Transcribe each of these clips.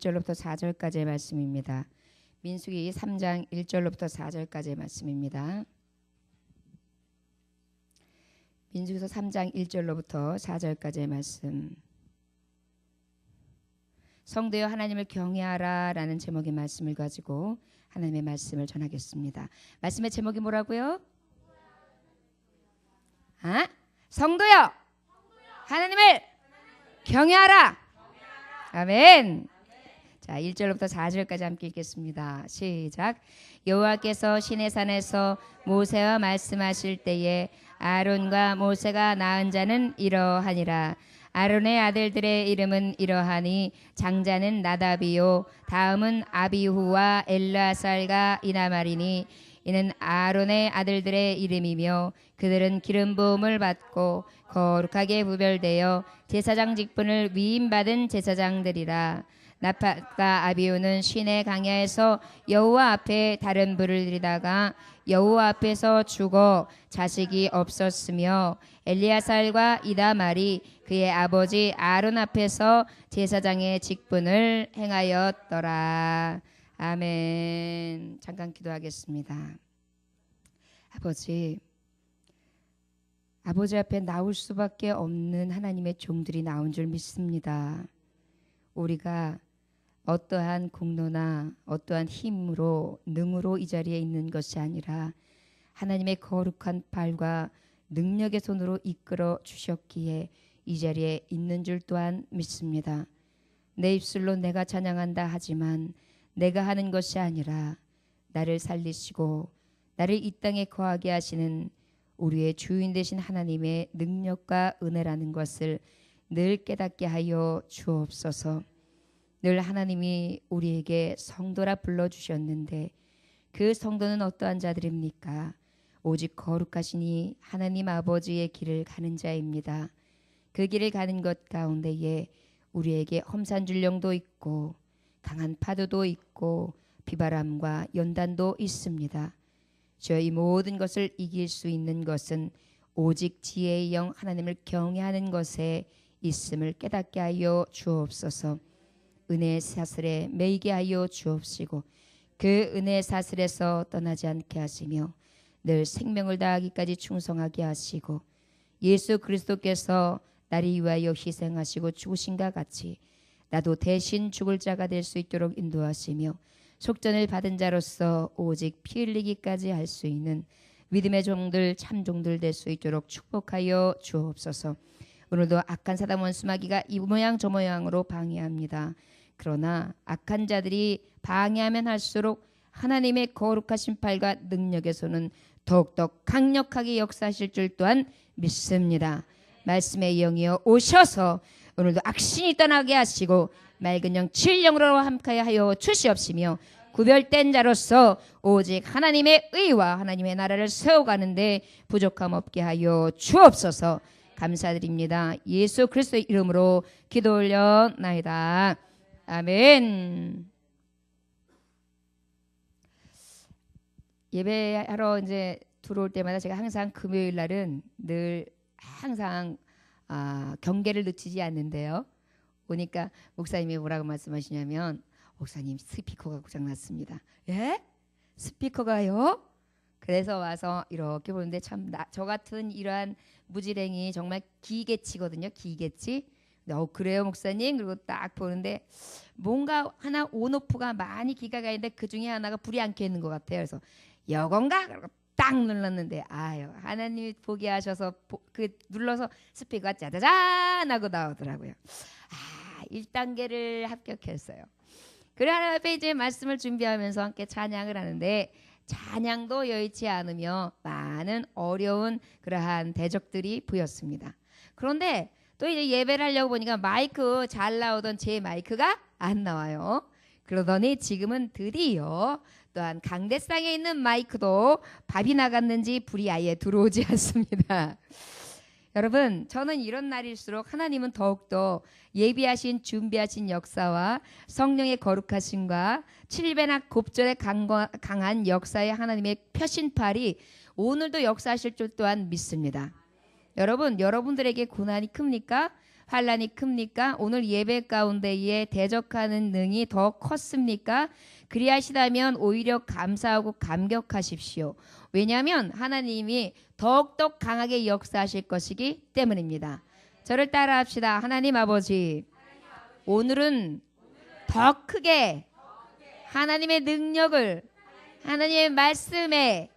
1절로부터 4절까지의 말씀입니다. 민수기 3장 1절로부터 4절까지의 말씀입니다. 민수기서 3장 1절로부터 4절까지의 말씀. 성도여 하나님을 경외하라 라는 제목의 말씀을 가지고 하나님의 말씀을 전하겠습니다. 말씀의 제목이 뭐라고요? 성도여 하나님을 경외하라. 아멘. 자, 1절부터 4절까지 함께 읽겠습니다. 시작. 여호와께서 시내산에서 모세와 말씀하실 때에 아론과 모세가 낳은 자는 이러하니라. 아론의 아들들의 이름은 이러하니 장자는 나답이요 다음은 아비후와 엘르아살과 이나말이니 이는 아론의 아들들의 이름이며 그들은 기름 부음을 받고 거룩하게 구별되어 제사장 직분을 위임받은 제사장들이라. 나팟과 아비후는 시내 강야에서 여호와 앞에 다른 불을 들이다가 여호와 앞에서 죽어 자식이 없었으며 엘리아살과 이다말이 그의 아버지 아론 앞에서 제사장의 직분을 행하였더라. 아멘. 잠깐 기도하겠습니다. 아버지 앞에 나올 수밖에 없는 하나님의 종들이 나온 줄 믿습니다. 우리가 어떠한 공로나 어떠한 힘으로 능으로 이 자리에 있는 것이 아니라 하나님의 거룩한 발과 능력의 손으로 이끌어 주셨기에 이 자리에 있는 줄 또한 믿습니다. 내 입술로 내가 찬양한다 하지만 내가 하는 것이 아니라 나를 살리시고 나를 이 땅에 거하게 하시는 우리의 주인 되신 하나님의 능력과 은혜라는 것을 늘 깨닫게 하여 주옵소서. 늘 하나님이 우리에게 성도라 불러주셨는데 그 성도는 어떠한 자들입니까? 오직 거룩하시니 하나님 아버지의 길을 가는 자입니다. 그 길을 가는 것 가운데에 우리에게 험산줄령도 있고 강한 파도도 있고 비바람과 연단도 있습니다. 저희 모든 것을 이길 수 있는 것은 오직 지혜의 영 하나님을 경외하는 것에 있음을 깨닫게 하여 주옵소서. 은혜의 사슬에 매이게 하여 주옵시고 그 은혜의 사슬에서 떠나지 않게 하시며 늘 생명을 다하기까지 충성하게 하시고 예수 그리스도께서 나를 위하여 희생하시고 죽으신과 같이 나도 대신 죽을 자가 될 수 있도록 인도하시며 속전을 받은 자로서 오직 피 흘리기까지 할 수 있는 믿음의 종들 참 종들 될 수 있도록 축복하여 주옵소서. 오늘도 악한 사단 원수마귀가 이 모양 저 모양으로 방해합니다. 그러나 악한 자들이 방해하면 할수록 하나님의 거룩하신 팔과 능력의 손은 더욱더 강력하게 역사하실 줄 또한 믿습니다. 말씀의 영이여 오셔서 오늘도 악신이 떠나게 하시고 맑은 영 진령으로 함께 하여 주시옵시며 구별된 자로서 오직 하나님의 의와 하나님의 나라를 세워가는데 부족함 없게 하여 주옵소서. 감사드립니다. 예수 그리스도의 이름으로 기도 올려나이다. 아멘. 예배하러 이제 들어올 때마다 제가 항상 금요일 날은 늘 항상 경계를 늦추지 않는데요. 오니까 목사님이 뭐라고 말씀하시냐면 목사님 스피커가 고장났습니다. 예? 스피커가요? 그래서 와서 이렇게 보는데 참 저 같은 이러한 무지랭이 정말 기계치거든요. 기계치. 그래요 목사님? 그리고 딱 보는데 뭔가 하나 온오프가 많이 기가가 있는데 그 중에 하나가 불이 안 켜있는 것 같아요. 그래서 여건가? 그리고 딱 눌렀는데 아유 하나님이 보게 하셔서 눌러서 스피커가 짜자잔 하고 나오더라고요. 1단계를 합격했어요. 그래 하나님 앞에 이제 말씀을 준비하면서 함께 찬양을 하는데 찬양도 여의치 않으며 많은 어려운 그러한 대적들이 보였습니다. 그런데 또 이제 예배를 하려고 보니까 마이크 잘 나오던 제 마이크가 안 나와요. 그러더니 지금은 드디어 또한 강대상에 있는 마이크도 밥이 나갔는지 불이 아예 들어오지 않습니다. 여러분 저는 이런 날일수록 하나님은 더욱더 예비하신 준비하신 역사와 성령의 거룩하심과 7배나 곱절의 강한 역사의 하나님의 표신팔이 오늘도 역사하실 줄 또한 믿습니다. 여러분 여러분들에게 고난이 큽니까? 환란이 큽니까? 오늘 예배 가운데에 대적하는 능이 더 컸습니까? 그리하시다면 오히려 감사하고 감격하십시오. 왜냐하면 하나님이 더욱더 강하게 역사하실 것이기 때문입니다. 저를 따라합시다. 하나님 아버지, 오늘은 더 크게 하나님의 능력을, 하나님의 말씀에,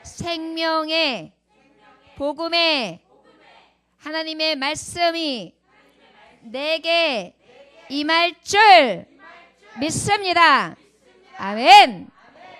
생명의 복음에, 하나님의 말씀이 내게 임할 줄 믿습니다. 아멘.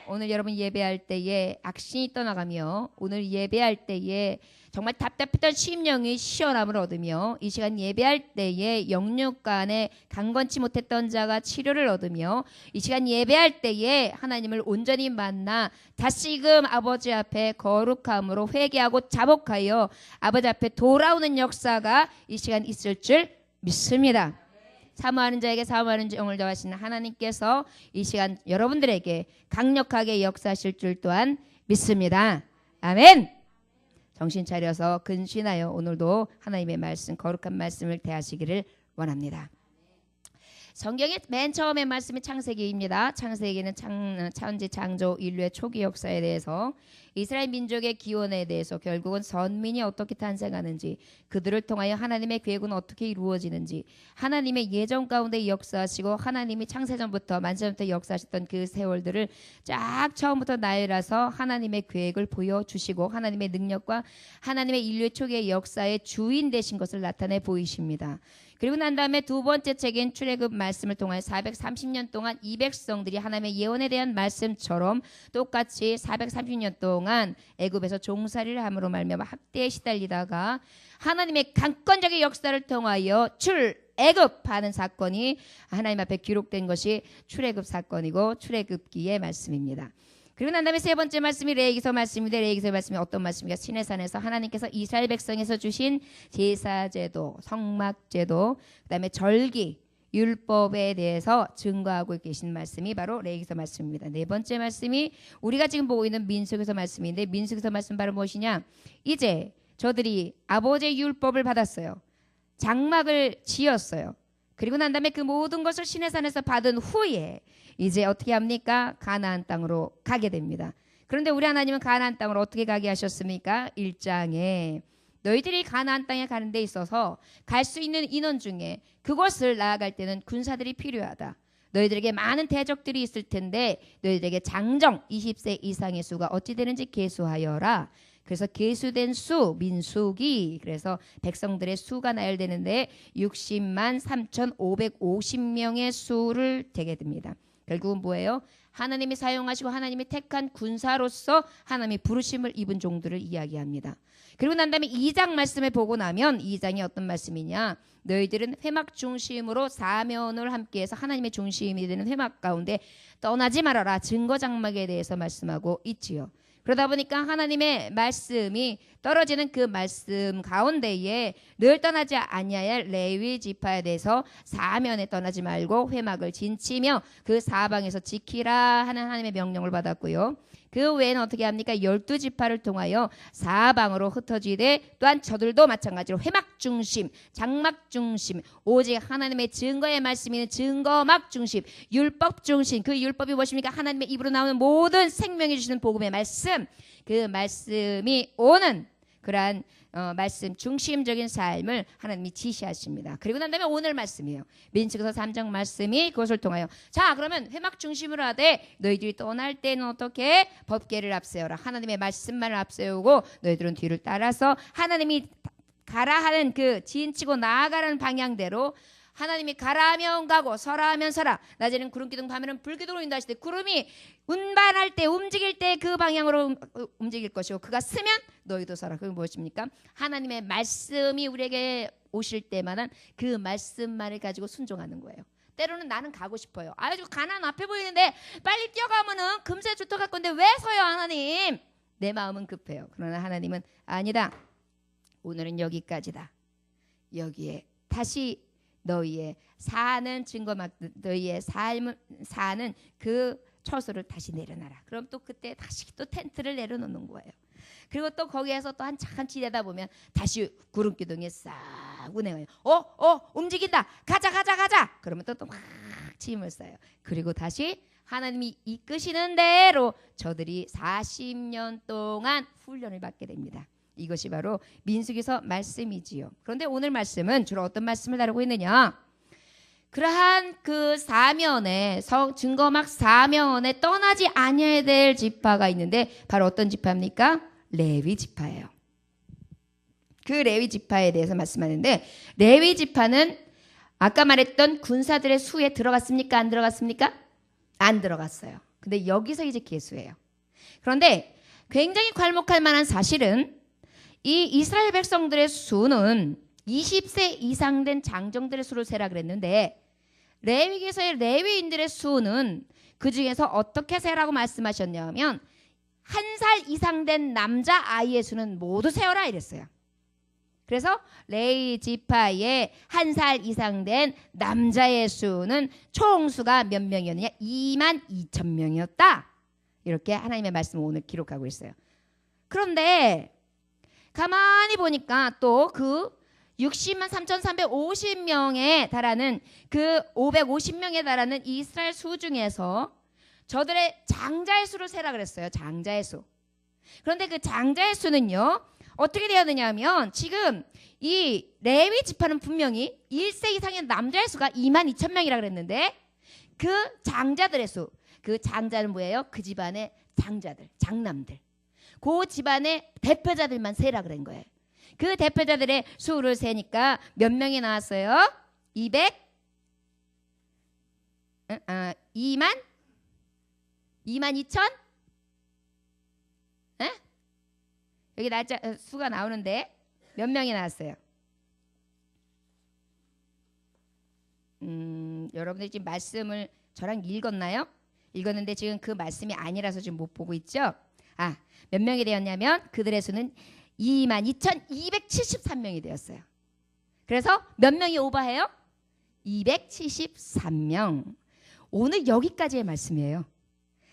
오늘 여러분 예배할 때에 악신이 떠나가며, 오늘 예배할 때에 정말 답답했던 심령이 시원함을 얻으며, 이 시간 예배할 때에 영육간에 강건치 못했던 자가 치료를 얻으며, 이 시간 예배할 때에 하나님을 온전히 만나 다시금 아버지 앞에 거룩함으로 회개하고 자복하여 아버지 앞에 돌아오는 역사가 이 시간 있을 줄 믿습니다. 사모하는 자에게 사모하는 영을 더하시는 하나님께서 이 시간 여러분들에게 강력하게 역사하실 줄 또한 믿습니다. 아멘. 정신 차려서 근신하여 오늘도 하나님의 말씀, 거룩한 말씀을 대하시기를 원합니다. 성경의 맨 처음에 말씀이 창세기입니다. 창세기는 천지 창조 인류의 초기 역사에 대해서, 이스라엘 민족의 기원에 대해서, 결국은 선민이 어떻게 탄생하는지, 그들을 통하여 하나님의 계획은 어떻게 이루어지는지, 하나님의 예정 가운데 역사하시고 하나님이 창세전부터 만세전부터 역사하셨던 그 세월들을 쫙 처음부터 나열해서 하나님의 계획을 보여주시고 하나님의 능력과 하나님의 인류의 초기의 역사의 주인 되신 것을 나타내 보이십니다. 그리고 난 다음에 두 번째 책인 출애굽 말씀을 통해 430년 동안 이 백성들이 하나님의 예언에 대한 말씀처럼 똑같이 430년 동안 애굽에서 종살이를 함으로 말미암아 학대에 시달리다가 하나님의 강권적인 역사를 통하여 출애굽하는 사건이 하나님 앞에 기록된 것이 출애굽 사건이고 출애굽기의 말씀입니다. 그리고 난 다음에 세 번째 말씀이 레위기서 말씀인데, 레위기서 말씀이 어떤 말씀입니까? 시내산에서 하나님께서 이스라엘 백성에서 주신 제사제도, 성막제도, 그 다음에 절기, 율법에 대해서 증거하고 계신 말씀이 바로 레위기서 말씀입니다. 네 번째 말씀이 우리가 지금 보고 있는 민수기서 말씀인데, 민수기서 말씀 바로 무엇이냐? 이제 저들이 아버지의 율법을 받았어요. 장막을 지었어요. 그리고 난 다음에 그 모든 것을 시내산에서 받은 후에 이제 어떻게 합니까? 가나안 땅으로 가게 됩니다. 그런데 우리 하나님은 가나안 땅으로 어떻게 가게 하셨습니까? 1장에 너희들이 가나안 땅에 가는 데 있어서 갈 수 있는 인원 중에 그곳을 나아갈 때는 군사들이 필요하다. 너희들에게 많은 대적들이 있을 텐데 너희들에게 장정 20세 이상의 수가 어찌 되는지 계수하여라. 그래서 계수된 수, 민수기, 그래서 백성들의 수가 나열되는데 60만 3,550명의 수를 되게 됩니다. 결국은 뭐예요? 하나님이 사용하시고 하나님이 택한 군사로서 하나님이 부르심을 입은 종들을 이야기합니다. 그리고 난 다음에 2장 말씀을 보고 나면 2장이 어떤 말씀이냐? 너희들은 회막 중심으로 사면을 함께해서 하나님의 중심이 되는 회막 가운데 떠나지 말아라. 증거 장막에 대해서 말씀하고 있지요. 그러다 보니까 하나님의 말씀이 떨어지는 그 말씀 가운데에 늘 떠나지 아니하야 할 레위 지파에 대해서 사면에 떠나지 말고 회막을 진치며 그 사방에서 지키라 하는 하나님의 명령을 받았고요. 그 외에는 어떻게 합니까? 12지파를 통하여 사방으로 흩어지되 또한 저들도 마찬가지로 회막 중심, 장막 중심, 오직 하나님의 증거의 말씀이 있는 증거막 중심, 율법 중심. 그 율법이 무엇입니까? 하나님의 입으로 나오는 모든 생명이 주시는 복음의 말씀, 그 말씀이 오는 그러한 말씀 중심적인 삶을 하나님이 지시하십니다. 그리고 난 다음에 오늘 말씀이에요. 민수기서 3장 말씀이 그것을 통하여 자 그러면 회막 중심으로 하되 너희들이 떠날 때는 어떻게? 법궤를 앞세워라. 하나님의 말씀만을 앞세우고 너희들은 뒤를 따라서 하나님이 가라 하는 그 진치고 나아가라는 방향대로 하나님이 가라 하면 가고 서라 하면 서라. 낮에는 구름기둥 밤에는 불기둥으로 인도하실 때 구름이 운반할 때 움직일 때 그 방향으로 움직일 것이고 그가 쓰면 너희도 서라. 그게 무엇입니까? 하나님의 말씀이 우리에게 오실 때마다 그 말씀만을 가지고 순종하는 거예요. 때로는 나는 가고 싶어요. 아주 가난 앞에 보이는데 빨리 뛰어가면은 금세 주토갈 건데 왜 서요 하나님? 내 마음은 급해요. 그러나 하나님은 아니다. 오늘은 여기까지다. 여기에 다시 너희의 사는 증거막 너희의 삶을 사는 그 처소를 다시 내려놔라. 그럼 또 그때 다시 또 텐트를 내려놓는 거예요. 그리고 또 거기에서 또 한참 지내다 보면 다시 구름 기둥이 싹 운행해요. 움직인다. 가자. 그러면 또 막 힘을 써요. 그리고 다시 하나님이 이끄시는 대로 저들이 40년 동안 훈련을 받게 됩니다. 이것이 바로 민수기서 말씀이지요. 그런데 오늘 말씀은 주로 어떤 말씀을 다루고 있느냐? 그러한 그 사면에 증거막 사면에 떠나지 아니해야 될 지파가 있는데 바로 어떤 지파입니까? 레위 지파예요. 그 레위 지파에 대해서 말씀하는데 레위 지파는 아까 말했던 군사들의 수에 들어갔습니까? 안 들어갔습니까? 안 들어갔어요. 근데 여기서 이제 계수예요. 그런데 굉장히 괄목할 만한 사실은 이 이스라엘 백성들의 수는 20세 이상 된 장정들의 수를 세라 그랬는데 레위기서의 레위인들의 수는 그 중에서 어떻게 세라고 말씀하셨냐면 1살 이상 된 남자 아이의 수는 모두 세어라 이랬어요. 그래서 레위 지파의 1살 이상 된 남자의 수는 총수가 몇 명이었느냐? 22,000명이었다. 이렇게 하나님의 말씀을 오늘 기록하고 있어요. 그런데 가만히 보니까 또 그 60만 3,350명에 달하는 그 550명에 달하는 이스라엘 수 중에서 저들의 장자의 수를 세라 그랬어요. 장자의 수. 그런데 그 장자의 수는요. 어떻게 되었느냐 하면 지금 이 레위 지파는 분명히 1세 이상의 남자의 수가 22,000명이라 그랬는데 그 장자들의 수. 그 장자는 뭐예요? 그 집안의 장자들, 장남들. 그 집안의 대표자들만 세라 그런 거예요. 그 대표자들의 수를 세니까 몇 명이 나왔어요? 200? 2만 2천? 에? 여기 날짜 수가 나오는데 몇 명이 나왔어요? 여러분들 지금 말씀을 저랑 읽었나요? 읽었는데 지금 그 말씀이 아니라서 지금 못 보고 있죠? 몇 명이 되었냐면 그들의 수는 22,273명이 되었어요. 그래서 몇 명이 오버해요? 273명. 오늘 여기까지의 말씀이에요.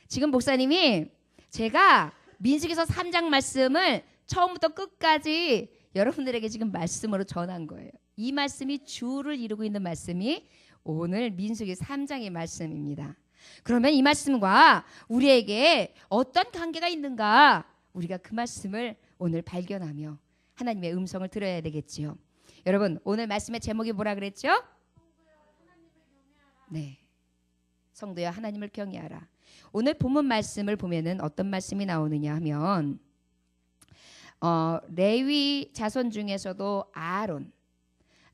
지금 목사님이 제가 민수기서 3장 말씀을 처음부터 끝까지 여러분들에게 지금 말씀으로 전한 거예요. 이 말씀이 주를 이루고 있는 말씀이 오늘 민수기 3장의 말씀입니다. 그러면 이 말씀과 우리에게 어떤 관계가 있는가? 우리가 그 말씀을 오늘 발견하며 하나님의 음성을 들어야 되겠지요. 여러분 오늘 말씀의 제목이 뭐라 그랬죠? 네, 성도야 하나님을 경외하라. 오늘 본문 말씀을 보면은 어떤 말씀이 나오느냐 하면 레위 자손 중에서도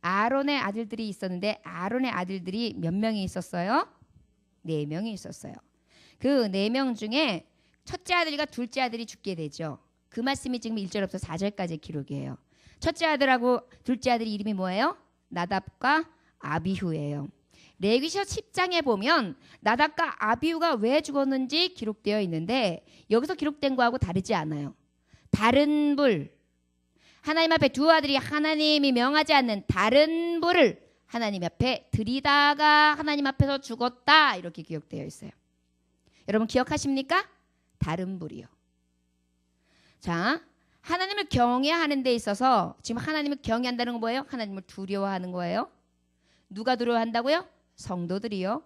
아론의 아들들이 있었는데 아론의 아들들이 몇 명이 있었어요? 4명이 있었어요. 그 4명 중에 첫째 아들과 둘째 아들이 죽게 되죠. 그 말씀이 지금 1절부터 4절까지 기록이에요. 첫째 아들하고 둘째 아들 이름이 뭐예요? 나답과 아비후예요. 레위기서 10장에 보면 나답과 아비후가 왜 죽었는지 기록되어 있는데 여기서 기록된 거하고 다르지 않아요. 다른 불, 하나님 앞에 두 아들이 하나님이 명하지 않는 다른 불을 하나님 앞에 들이다가 하나님 앞에서 죽었다 이렇게 기록되어 있어요. 여러분 기억하십니까? 다른 불이요. 자, 하나님을 경외하는 데 있어서 지금 하나님을 경외한다는 건 뭐예요? 하나님을 두려워하는 거예요. 누가 두려워한다고요? 성도들이요.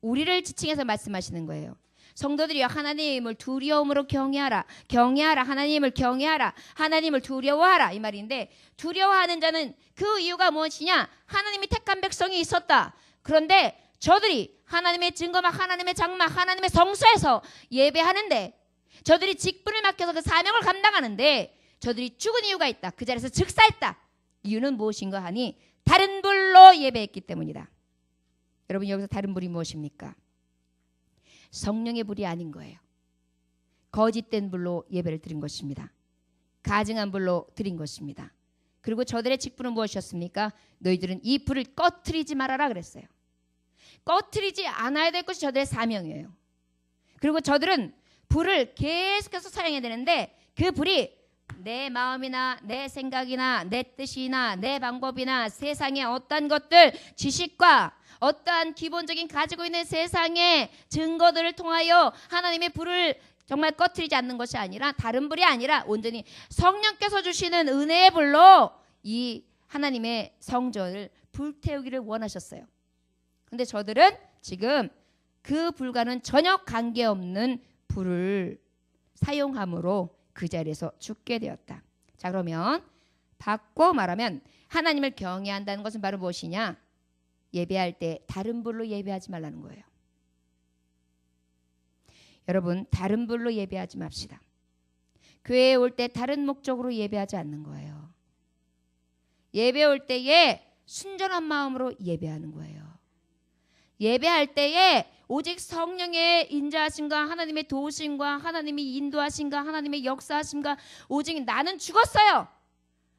우리를 지칭해서 말씀하시는 거예요. 성도들이요 하나님을 두려움으로 경외하라. 경외하라. 하나님을 경외하라. 하나님을 두려워하라. 이 말인데 두려워하는 자는 그 이유가 무엇이냐? 하나님이 택한 백성이 있었다. 그런데 저들이 하나님의 증거막 하나님의 장막 하나님의 성소에서 예배하는데 저들이 직분을 맡겨서 그 사명을 감당하는데 저들이 죽은 이유가 있다. 그 자리에서 즉사했다. 이유는 무엇인가 하니 다른 불로 예배했기 때문이다. 여러분 여기서 다른 불이 무엇입니까? 성령의 불이 아닌 거예요. 거짓된 불로 예배를 드린 것입니다. 가증한 불로 드린 것입니다. 그리고 저들의 직분은 무엇이었습니까? 너희들은 이 불을 꺼트리지 말아라 그랬어요. 꺼트리지 않아야 될 것이 저들의 사명이에요. 그리고 저들은 불을 계속해서 사용해야 되는데 그 불이 내 마음이나 내 생각이나 내 뜻이나 내 방법이나 세상의 어떠한 것들 지식과 어떠한 기본적인 가지고 있는 세상의 증거들을 통하여 하나님의 불을 정말 꺼트리지 않는 것이 아니라 다른 불이 아니라 온전히 성령께서 주시는 은혜의 불로 이 하나님의 성전을 불태우기를 원하셨어요. 근데 저들은 지금 그 불과는 전혀 관계없는 불을 사용함으로 그 자리에서 죽게 되었다. 자, 그러면 바꿔 말하면 하나님을 경외한다는 것은 바로 무엇이냐? 예배할 때 다른 불로 예배하지 말라는 거예요. 여러분, 다른 불로 예배하지 맙시다. 교회에 올 때 다른 목적으로 예배하지 않는 거예요. 예배 올 때에 순전한 마음으로 예배하는 거예요. 예배할 때에 오직 성령의 인자하심과 하나님의 도우심과 하나님의 인도하심과 하나님의 역사하심과 오직 나는 죽었어요.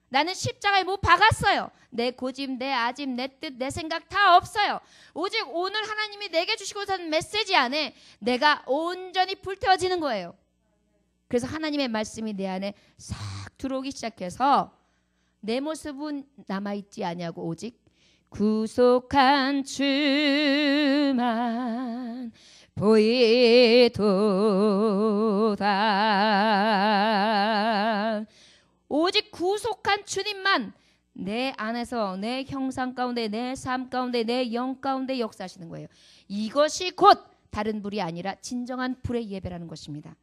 나는 십자가에 못 박았어요. 내 고집, 내 아집, 내 뜻, 내 생각 다 없어요. 오직 오늘 하나님이 내게 주시고 산 메시지 안에 내가 온전히 불태워지는 거예요. 그래서 하나님의 말씀이 내 안에 싹 들어오기 시작해서 내 모습은 남아있지 아니하고 오직 구속한 주만 보이도다. 오직 구속한 주님만 내 안에서 내 형상 가운데 내 삶 가운데 내 영 가운데 역사하시는 거예요. 이것이 곧 다른 불이 아니라 진정한 불의 예배라는 것입니다.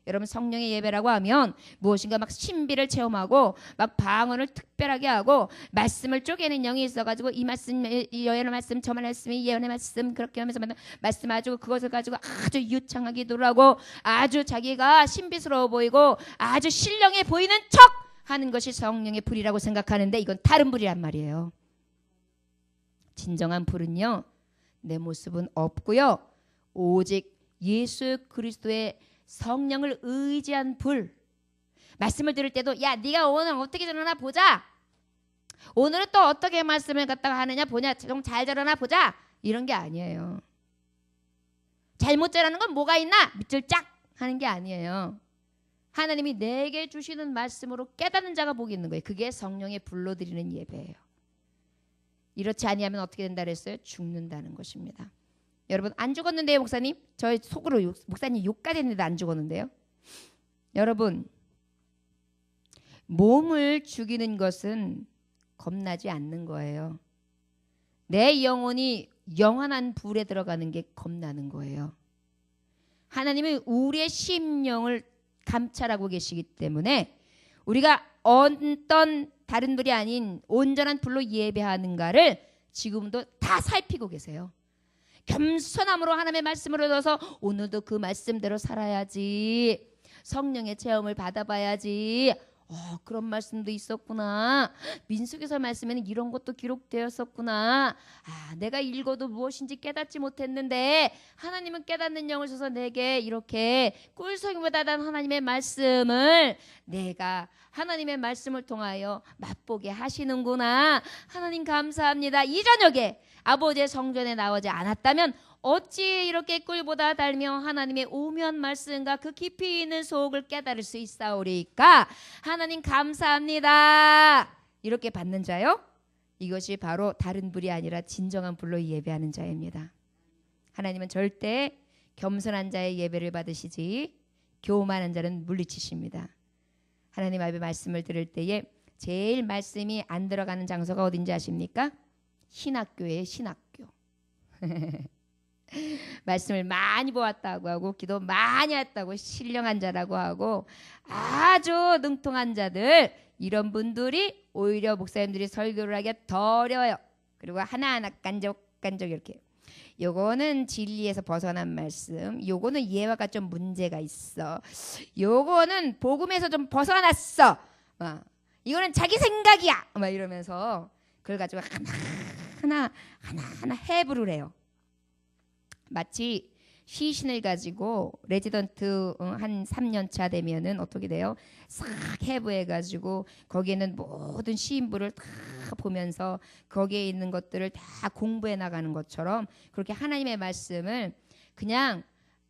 여러분, 성령의 예배라고 하면 무엇인가 막 신비를 체험하고 막 방언을 특별하게 하고 말씀을 쪼개는 영이 있어가지고 이 말씀, 이 여호와의 말씀, 저 말씀이 예언의 말씀 그렇게 하면서 말씀 가지고 그것을 가지고 아주 유창하게 기도하고 아주 자기가 신비스러워 보이고 아주 신령해 보이는 척 하는 것이 성령의 불이라고 생각하는데 이건 다른 불이란 말이에요. 진정한 불은요, 내 모습은 없고요, 오직 예수 그리스도의 성령을 의지한 불. 말씀을 들을 때도 야, 네가 오늘 어떻게 전하나 보자. 오늘은 또 어떻게 말씀을 갖다가 하느냐 보냐. 좀 잘 전하나 보자. 이런 게 아니에요. 잘못 전하는 건 뭐가 있나? 밑줄 쫙 하는 게 아니에요. 하나님이 내게 주시는 말씀으로 깨닫는 자가 복이 있는 거예요. 그게 성령의 불로 드리는 예배예요. 이렇지 아니하면 어떻게 된다 그랬어요? 죽는다는 것입니다. 여러분, 안 죽었는데요, 목사님? 저희 속으로 목사님 욕까지 했는데 안 죽었는데요. 여러분, 몸을 죽이는 것은 겁나지 않는 거예요. 내 영혼이 영원한 불에 들어가는 게 겁나는 거예요. 하나님은 우리의 심령을 감찰하고 계시기 때문에 우리가 어떤 다른 불이 아닌 온전한 불로 예배하는가를 지금도 다 살피고 계세요. 겸손함으로 하나님의 말씀을 얻어서 오늘도 그 말씀대로 살아야지. 성령의 체험을 받아봐야지. 그런 말씀도 있었구나. 민수기서 말씀에는 이런 것도 기록되었었구나. 내가 읽어도 무엇인지 깨닫지 못했는데 하나님은 깨닫는 영을 주셔서 내게 이렇게 꿀송이보다 단 하나님의 말씀을 내가 하나님의 말씀을 통하여 맛보게 하시는구나. 하나님 감사합니다. 이 저녁에 아버지의 성전에 나오지 않았다면 어찌 이렇게 꿀보다 달며 하나님의 오묘한 말씀과 그 깊이 있는 속을 깨달을 수 있사오리까. 하나님 감사합니다. 이렇게 받는 자요, 이것이 바로 다른 불이 아니라 진정한 불로 예배하는 자입니다. 하나님은 절대 겸손한 자의 예배를 받으시지 교만한 자는 물리치십니다. 하나님 앞에 말씀을 들을 때에 제일 말씀이 안 들어가는 장소가 어딘지 아십니까? 신학교예요. 신학교. 말씀을 많이 보았다고 하고 기도 많이 했다고 신령한 자라고 하고 아주 능통한 자들, 이런 분들이 오히려 목사님들이 설교를 하기가 더 어려워요. 그리고 하나하나 깐족깐족 이렇게. 요거는 진리에서 벗어난 말씀, 요거는 예화가 좀 문제가 있어, 요거는 복음에서 좀 벗어났어, 이거는 자기 생각이야, 막 이러면서 그걸 가지고 하나하나 해부를 해요. 마치 시신을 가지고 레지던트 한 3년 차 되면은 어떻게 돼요? 싹 해부해가지고 거기에는 모든 시인부를 다 보면서 거기에 있는 것들을 다 공부해 나가는 것처럼 그렇게 하나님의 말씀을 그냥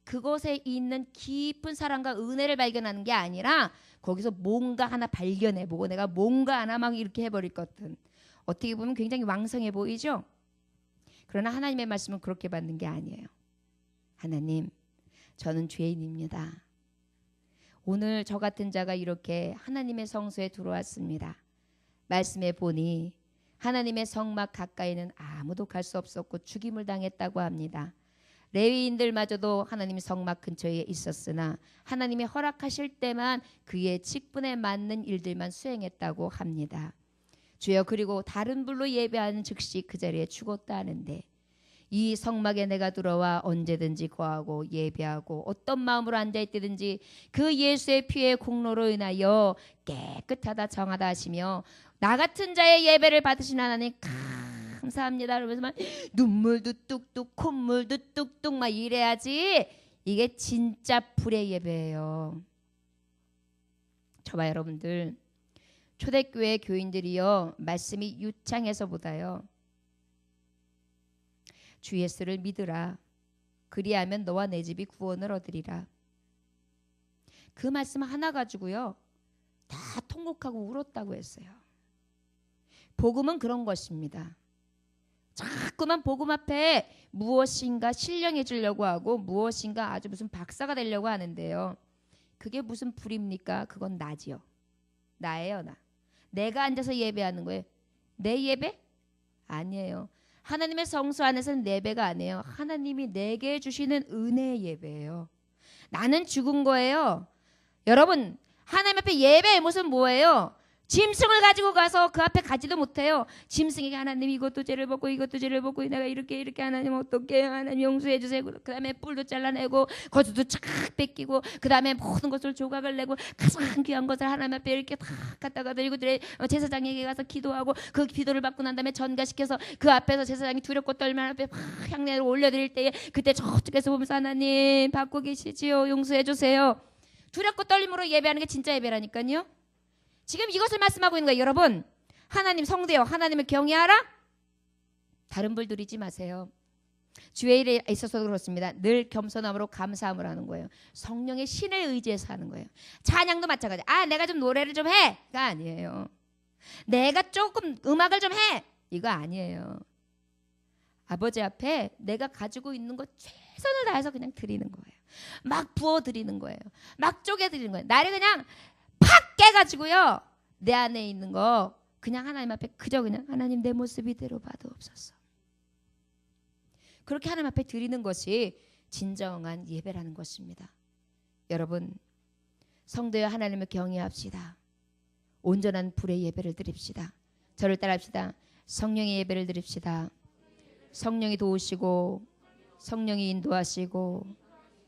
그곳에 있는 깊은 사랑과 은혜를 발견하는 게 아니라 거기서 뭔가 하나 발견해보고 내가 뭔가 하나 막 이렇게 해버릴 것같은, 어떻게 보면 굉장히 왕성해 보이죠? 그러나 하나님의 말씀은 그렇게 받는 게 아니에요. 하나님, 저는 죄인입니다. 오늘 저 같은 자가 이렇게 하나님의 성소에 들어왔습니다. 말씀해 보니 하나님의 성막 가까이는 아무도 갈 수 없었고 죽임을 당했다고 합니다. 레위인들마저도 하나님의 성막 근처에 있었으나 하나님이 허락하실 때만 그의 직분에 맞는 일들만 수행했다고 합니다. 주여, 그리고 다른 불로 예배하는 즉시 그 자리에 죽었다 하는데 이 성막에 내가 들어와 언제든지 거하고 예배하고 어떤 마음으로 앉아있든지 그 예수의 피의 공로로 인하여 깨끗하다 정하다 하시며 나 같은 자의 예배를 받으신 하나님 감사합니다. 그러면서 막 눈물도 뚝뚝 콧물도 뚝뚝 막 이래야지 이게 진짜 불의 예배예요. 저와 여러분들 초대교회 교인들이요 말씀이 유창해서보다요 주 예수를 믿으라. 그리하면 너와 내 집이 구원을 얻으리라. 그 말씀 하나 가지고요 다 통곡하고 울었다고 했어요. 복음은 그런 것입니다. 자꾸만 복음 앞에 무엇인가 신령해 주려고 하고 무엇인가 아주 무슨 박사가 되려고 하는데요. 그게 무슨 불입니까? 그건 나지요. 나예요, 나. 내가 앉아서 예배하는 거예요. 내 예배? 아니에요. 하나님의 성소 안에서는 예배가 아니에요. 하나님이 내게 주시는 은혜의 예배예요. 나는 죽은 거예요. 여러분, 하나님 앞에 예배의 모습은 뭐예요? 짐승을 가지고 가서 그 앞에 가지도 못해요. 짐승에게 하나님 이것도 죄를 벗고 이것도 죄를 벗고 내가 이렇게 하나님 어떻게 하나님 용서해 주세요. 그 다음에 뿔도 잘라내고 거두도 착 뺏기고 그 다음에 모든 것을 조각을 내고 가장 귀한 것을 하나님 앞에 이렇게 다 갖다가 드리고 제사장에게 가서 기도하고 그 기도를 받고 난 다음에 전가시켜서 그 앞에서 제사장이 두렵고 떨면 앞에 향내를 올려드릴 때에 그때 저쪽에서 보면서 하나님 받고 계시지요. 용서해 주세요. 두렵고 떨림으로 예배하는 게 진짜 예배라니까요. 지금 이것을 말씀하고 있는 거예요. 여러분, 하나님 성대요. 하나님을 경외하라. 다른 불 드리지 마세요. 주의 일에 있어서 그렇습니다. 늘 겸손함으로 감사함을 하는 거예요. 성령의 신을 의지해서 하는 거예요. 찬양도 마찬가지. 내가 좀 노래를 좀 해. 가 아니에요. 내가 조금 음악을 좀 해. 이거 아니에요. 아버지 앞에 내가 가지고 있는 것 최선을 다해서 그냥 드리는 거예요. 막 부어 드리는 거예요. 막 쪼개 드리는 거예요. 나를 그냥 팍 깨가지고요 내 안에 있는 거 그냥 하나님 앞에 그저 그냥 하나님 내 모습 이대로 봐도 없었어. 그렇게 하나님 앞에 드리는 것이 진정한 예배라는 것입니다. 여러분, 성도여 하나님을 경외합시다. 온전한 불의 예배를 드립시다. 저를 따라합시다. 성령의 예배를 드립시다. 성령이 도우시고 성령이 인도하시고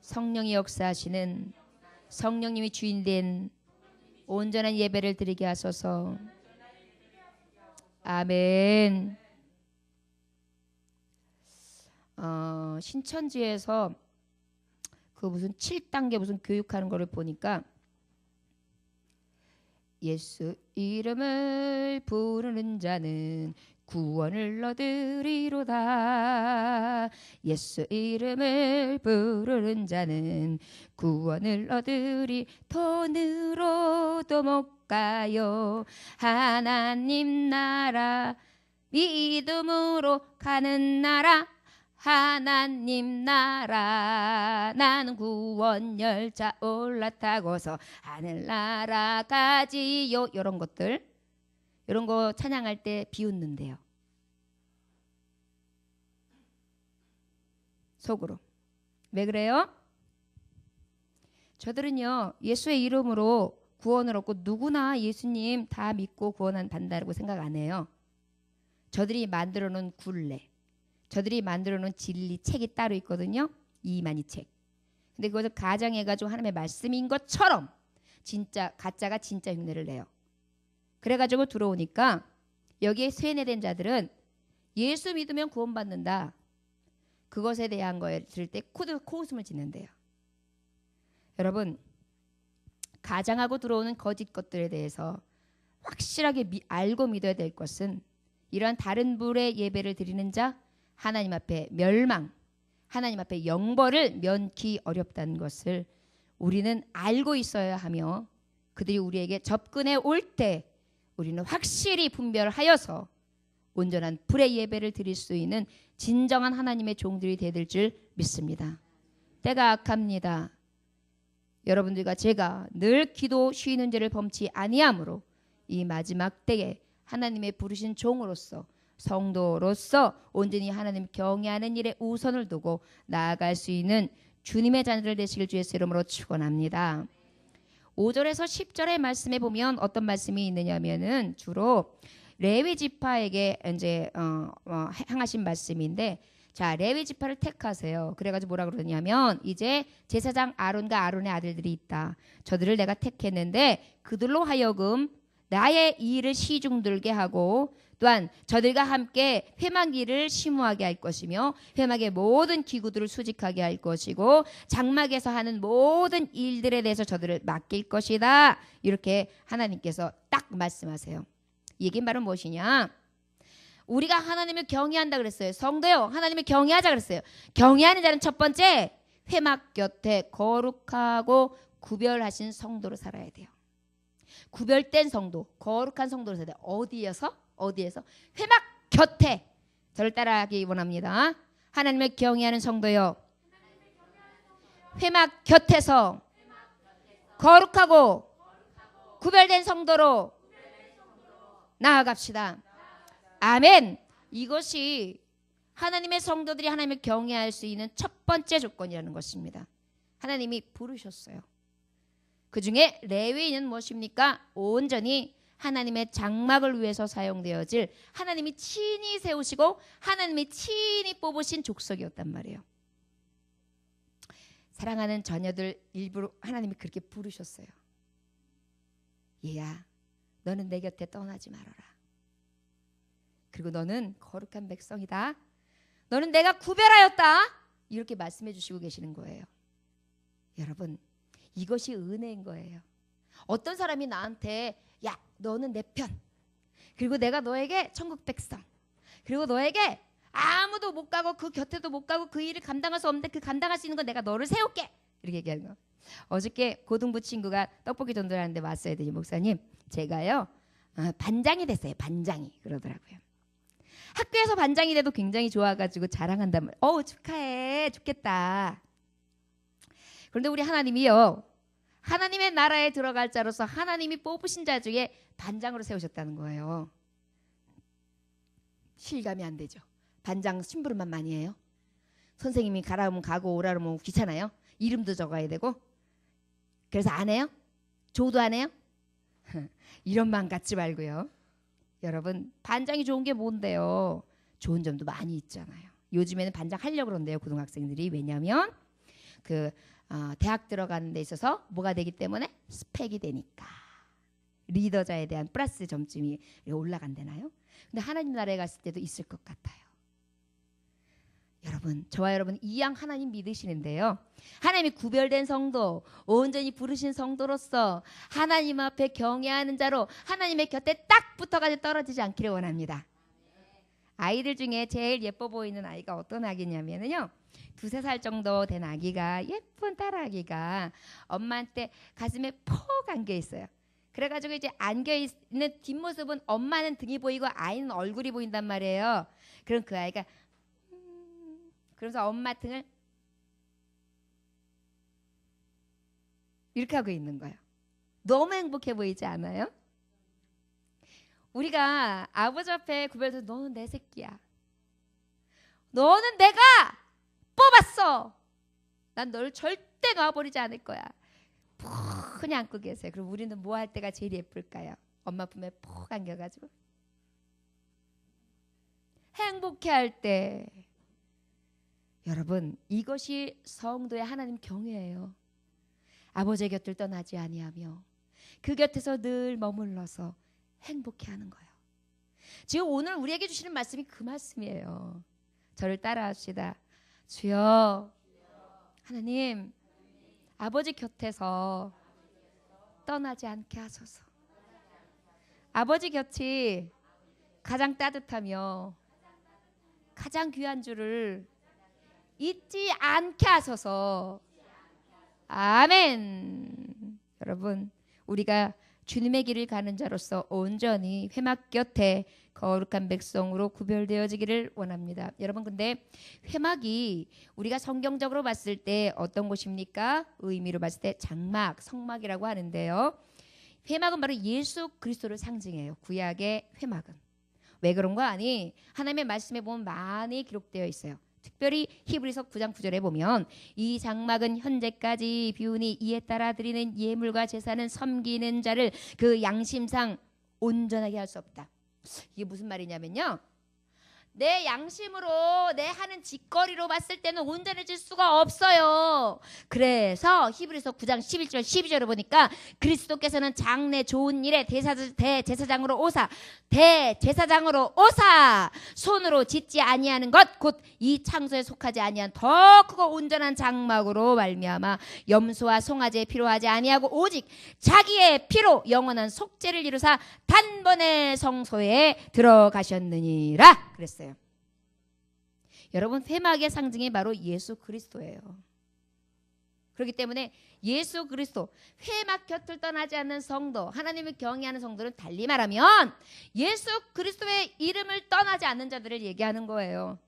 성령이 역사하시는 성령님이 주인된 온전한 예배를 드리게 하소서. 아멘. 신천지에서 그 무슨 7단계 무슨 교육하는 거를 보니까 예수 이름을 부르는 자는 구원을 얻으리로다. 예수 이름을 부르는 자는 구원을 얻으리. 돈으로도 못 가요. 하나님 나라 믿음으로 가는 나라. 하나님 나라 나는 구원 열차 올라타고서 하늘나라 가지요. 이런 것들, 이런 거 찬양할 때 비웃는데요. 속으로. 왜 그래요? 저들은요 예수의 이름으로 구원을 얻고 누구나 예수님 다 믿고 구원 받는다고 생각 안 해요. 저들이 만들어 놓은 굴레, 저들이 만들어 놓은 진리 책이 따로 있거든요. 이만희 책. 근데 그것을 가장해가지고 하나님의 말씀인 것처럼 진짜 가짜가 진짜 흉내를 내요. 그래가지고 들어오니까 여기에 세뇌된 자들은 예수 믿으면 구원받는다. 그것에 대한 거에 들을 때 코웃음을 짓는데요. 여러분, 가장하고 들어오는 거짓 것들에 대해서 확실하게 알고 믿어야 될 것은 이러한 다른 불의 예배를 드리는 자 하나님 앞에 멸망, 하나님 앞에 영벌을 면키 어렵다는 것을 우리는 알고 있어야 하며 그들이 우리에게 접근해 올 때 우리는 확실히 분별하여서 온전한 불의 예배를 드릴 수 있는 진정한 하나님의 종들이 되될 줄 믿습니다. 때가 악합니다. 여러분들과 제가 늘 기도 쉬는 죄를 범치 아니함으로 이 마지막 때에 하나님의 부르신 종으로서 성도로서 온전히 하나님 경외하는 일에 우선을 두고 나아갈 수 있는 주님의 자녀들 되시길 주의 이름으로 축원합니다. 5절에서 10절의 말씀에 보면 어떤 말씀이 있느냐면은 주로 레위 지파에게 이제 향하신 말씀인데, 자, 레위 지파를 택하세요. 그래가지고 뭐라 그러냐면 이제 제사장 아론과 아론의 아들들이 있다. 저들을 내가 택했는데 그들로 하여금 나의 이 일을 시중들게 하고 또한 저들과 함께 회막일을 심우하게 할 것이며 회막의 모든 기구들을 수직하게 할 것이고 장막에서 하는 모든 일들에 대해서 저들을 맡길 것이다. 이렇게 하나님께서 딱 말씀하세요. 이 얘기는 바로 무엇이냐? 우리가 하나님을 경외한다 그랬어요. 성도요, 하나님을 경외하자 그랬어요. 경외하는 자는 첫 번째 회막 곁에 거룩하고 구별하신 성도로 살아야 돼요. 구별된 성도, 거룩한 성도로 살아야 돼요. 어디에서? 회막 곁에. 저를 따라하기 원합니다. 하나님을 경외하는 성도요, 회막 곁에서 거룩하고 구별된 성도로 나아갑시다. 아멘. 이것이 하나님의 성도들이 하나님을 경외할 수 있는 첫 번째 조건이라는 것입니다. 하나님이 부르셨어요. 그 중에 레위인은 무엇입니까? 온전히 하나님의 장막을 위해서 사용되어질 하나님이 친히 세우시고 하나님이 친히 뽑으신 족속이었단 말이에요. 사랑하는 자녀들 일부러 하나님이 그렇게 부르셨어요. 얘야, 너는 내 곁에 떠나지 말아라. 그리고 너는 거룩한 백성이다. 너는 내가 구별하였다. 이렇게 말씀해 주시고 계시는 거예요. 여러분, 이것이 은혜인 거예요. 어떤 사람이 나한테 야, 너는 내 편. 그리고 내가 너에게 천국 백성. 그리고 너에게 아무도 못 가고 그 곁에도 못 가고 그 일을 감당할 수 없는데 그 감당할 수 있는 건 내가 너를 세울게. 이렇게 얘기하는 거. 어저께 고등부 친구가 떡볶이 전도하는데 왔어야 되니 목사님, 제가요 반장이 됐어요. 반장이 그러더라고요. 학교에서 반장이 돼도 굉장히 좋아가지고 자랑한다면 축하해 좋겠다. 그런데 우리 하나님이요, 하나님의 나라에 들어갈 자로서 하나님이 뽑으신 자 중에 반장으로 세우셨다는 거예요. 실감이 안 되죠. 반장 심부름만 많이 해요. 선생님이 가라 하면 가고 오라 하면 귀찮아요. 이름도 적어야 되고. 그래서 안 해요? 조도 안 해요? 이런 마음 갖지 말고요. 여러분, 반장이 좋은 게 뭔데요? 좋은 점도 많이 있잖아요. 요즘에는 반장 하려고 그러는데요, 고등학생들이. 왜냐하면 대학 들어가는 데 있어서 뭐가 되기 때문에 스펙이 되니까. 리더자에 대한 플러스 점점이 올라간다나요? 근데 하나님 나라에 갔을 때도 있을 것 같아요. 여러분, 저와 여러분 이 양 하나님 믿으시는데요, 하나님이 구별된 성도, 온전히 부르신 성도로서 하나님 앞에 경외하는 자로 하나님의 곁에 딱 붙어가지고 떨어지지 않기를 원합니다. 아이들 중에 제일 예뻐 보이는 아이가 어떤 아기냐면요, 2-3살 정도 된 아기가, 예쁜 딸 아기가 엄마한테 가슴에 퍽 안겨 있어요. 그래가지고 이제 안겨 있는 뒷모습은 엄마는 등이 보이고 아이는 얼굴이 보인단 말이에요. 그럼 그 아이가 그래서 엄마 등을 이렇게 하고 있는 거예요. 너무 행복해 보이지 않아요? 우리가 아버지 앞에 구별해서 너는 내 새끼야. 너는 내가 뽑았어. 난 널 절대 놔버리지 않을 거야. 푹 안고 계세요. 그럼 우리는 뭐 할 때가 제일 예쁠까요? 엄마 품에 푹 안겨가지고 행복해 할 때. 여러분, 이것이 성도의 하나님 경외예요. 아버지의 곁을 떠나지 아니하며 그 곁에서 늘 머물러서 행복해하는 거예요. 지금 오늘 우리에게 주시는 말씀이 그 말씀이에요. 저를 따라합시다. 주여, 하나님, 아버지 곁에서 떠나지 않게 하소서. 아버지 곁이 가장 따뜻하며 가장 귀한 줄을 잊지 않게 하소서. 아멘. 여러분, 우리가 주님의 길을 가는 자로서 온전히 회막 곁에 거룩한 백성으로 구별되어지기를 원합니다. 여러분, 근데 회막이 우리가 성경적으로 봤을 때 어떤 곳입니까? 의미로 봤을 때 장막, 성막이라고 하는데요. 회막은 바로 예수 그리스도를 상징해요. 구약의 회막은. 왜 그런 거 아니? 하나님의 말씀에 보면 많이 기록되어 있어요. 특별히 히브리서 9장 9절에 보면 이 장막은 현재까지 비우니 이에 따라 드리는 예물과 제사는 섬기는 자를 그 양심상 온전하게 할 수 없다. 이게 무슨 말이냐면요, 내 양심으로 내 하는 짓거리로 봤을 때는 온전해질 수가 없어요. 그래서 히브리서 9장 11절 12절을 보니까 그리스도께서는 장래 좋은 일에 대제사장으로 오사 손으로 짓지 아니하는 것 곧 이 창소에 속하지 아니한 더 크고 온전한 장막으로 말미암아 염소와 송아지의 피로 하지 아니하고 오직 자기의 피로 영원한 속죄를 이루사 단번에 성소에 들어가셨느니라 그랬어요. 여러분, 회막의 상징이 바로 예수 그리스도예요. 그렇기 때문에 예수 그리스도, 회막 곁을 떠나지 않는 성도, 하나님을 경외하는 성도는 달리 말하면 예수 그리스도의 이름을 떠나지 않는 자들을 얘기하는 거예요.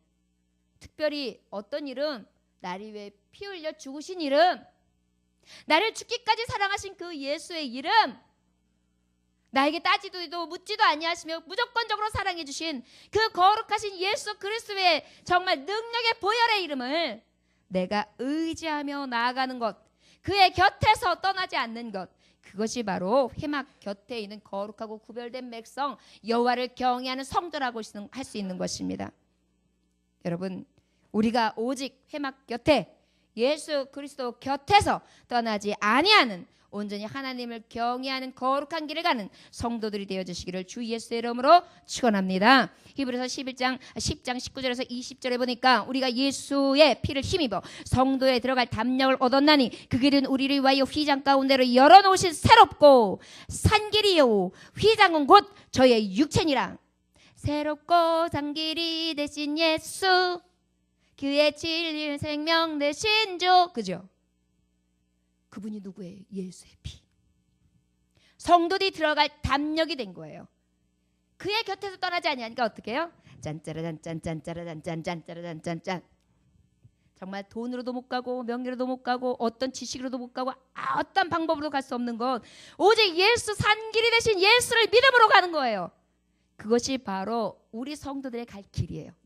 특별히 어떤 이름? 나를 위해 피 흘려 죽으신 이름, 나를 죽기까지 사랑하신 그 예수의 이름, 나에게 따지도 묻지도 아니하시며 무조건적으로 사랑해 주신 그 거룩하신 예수 그리스도의 정말 능력의 보혈의 이름을 내가 의지하며 나아가는 것, 그의 곁에서 떠나지 않는 것, 그것이 바로 회막 곁에 있는 거룩하고 구별된 백성, 여호와를 경외하는 성도라고 할 수 있는 것입니다. 여러분, 우리가 오직 회막 곁에 예수 그리스도 곁에서 떠나지 아니하는, 온전히 하나님을 경외하는 거룩한 길을 가는 성도들이 되어주시기를 주 예수의 이름으로 축원합니다. 히브리서 10장 19절에서 20절에 보니까 우리가 예수의 피를 힘입어 성도에 들어갈 담력을 얻었나니 그 길은 우리를 위하여 휘장 가운데로 열어놓으신 새롭고 산 길이요 휘장은 곧 저의 육체니라. 새롭고 산 길이 되신 예수, 그의 진리 생명 되신 주, 그죠? 그분이 누구예요? 예수의 피. 성도들이 들어갈 담력이 된 거예요. 그의 곁에서 떠나지 아니하니까 어떻게 해요? 짠짜라짠짠짠짜라짠짠짠짜라짠짠짠. 정말 돈으로도 못 가고 명예로도 못 가고 어떤 지식으로도 못 가고 어떤 방법으로도 갈 수 없는 것, 오직 예수 산길이 되신 예수를 믿음으로 가는 거예요. 그것이 바로 우리 성도들의 갈 길이에요.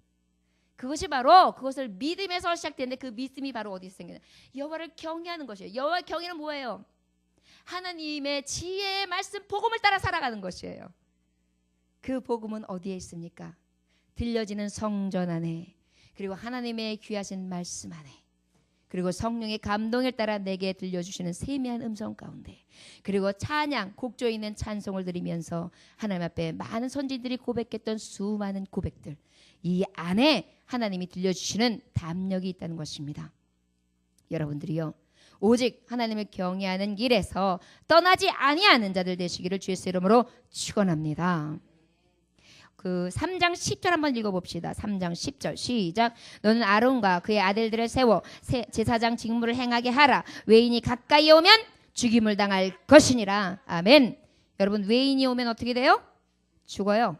그것이 바로 그것을 믿음에서 시작되는데 그 믿음이 바로 어디서 생겨나요? 여호와를 경외하는 것이에요. 여호와 경외는 뭐예요? 하나님의 지혜의 말씀 복음을 따라 살아가는 것이에요. 그 복음은 어디에 있습니까? 들려지는 성전 안에, 그리고 하나님의 귀하신 말씀 안에, 그리고 성령의 감동을 따라 내게 들려주시는 세미한 음성 가운데, 그리고 찬양, 곡조 있는 찬송을 드리면서 하나님 앞에 많은 선지들이 고백했던 수많은 고백들, 이 안에 하나님이 들려주시는 담력이 있다는 것입니다. 여러분들이요, 오직 하나님을 경외하는 길에서 떠나지 아니하는 자들 되시기를 주의 이름으로 축원합니다. 그 3장 10절 한번 읽어봅시다. 3장 10절 시작. 너는 아론과 그의 아들들을 세워 제사장 직무를 행하게 하라. 외인이 가까이 오면 죽임을 당할 것이니라. 아멘. 여러분, 외인이 오면 어떻게 돼요? 죽어요.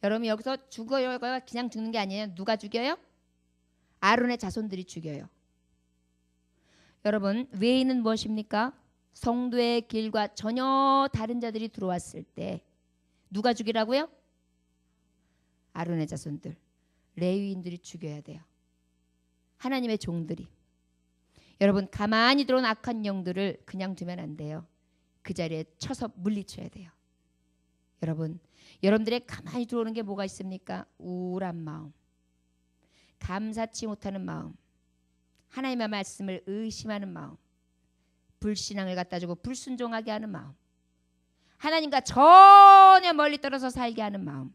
여러분, 여기서 죽어요가 그냥 죽는 게 아니에요. 누가 죽여요? 아론의 자손들이 죽여요. 여러분, 외인은 무엇입니까? 성도의 길과 전혀 다른 자들이 들어왔을 때 누가 죽이라고요? 아론의 자손들, 레위인들이 죽여야 돼요. 하나님의 종들이. 여러분, 가만히 들어온 악한 영들을 그냥 두면 안 돼요. 그 자리에 쳐서 물리쳐야 돼요. 여러분, 여러분들의 가만히 들어오는 게 뭐가 있습니까? 우울한 마음, 감사치 못하는 마음, 하나님의 말씀을 의심하는 마음, 불신앙을 갖다 주고 불순종하게 하는 마음, 하나님과 전혀 멀리 떨어져 살게 하는 마음,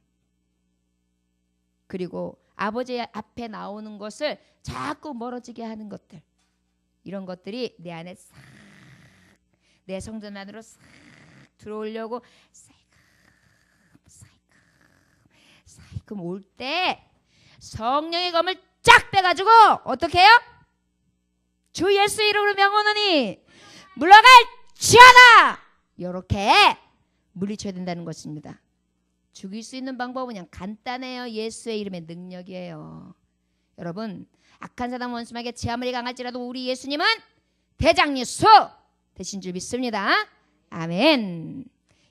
그리고 아버지 앞에 나오는 것을 자꾸 멀어지게 하는 것들, 이런 것들이 내 안에 싹, 내 성전 안으로 싹 들어오려고 살금 올 때 성령의 검을 쫙 빼가지고 어떻게 해요? 주 예수 이름으로 명하노니 물러갈지어다, 이렇게 물리쳐야 된다는 것입니다. 죽일 수 있는 방법은 그냥 간단해요. 예수의 이름의 능력이에요. 여러분, 악한 사단 원수에게 제 아무리 강할지라도 우리 예수님은 대장 예수 되신 줄 믿습니다. 아멘.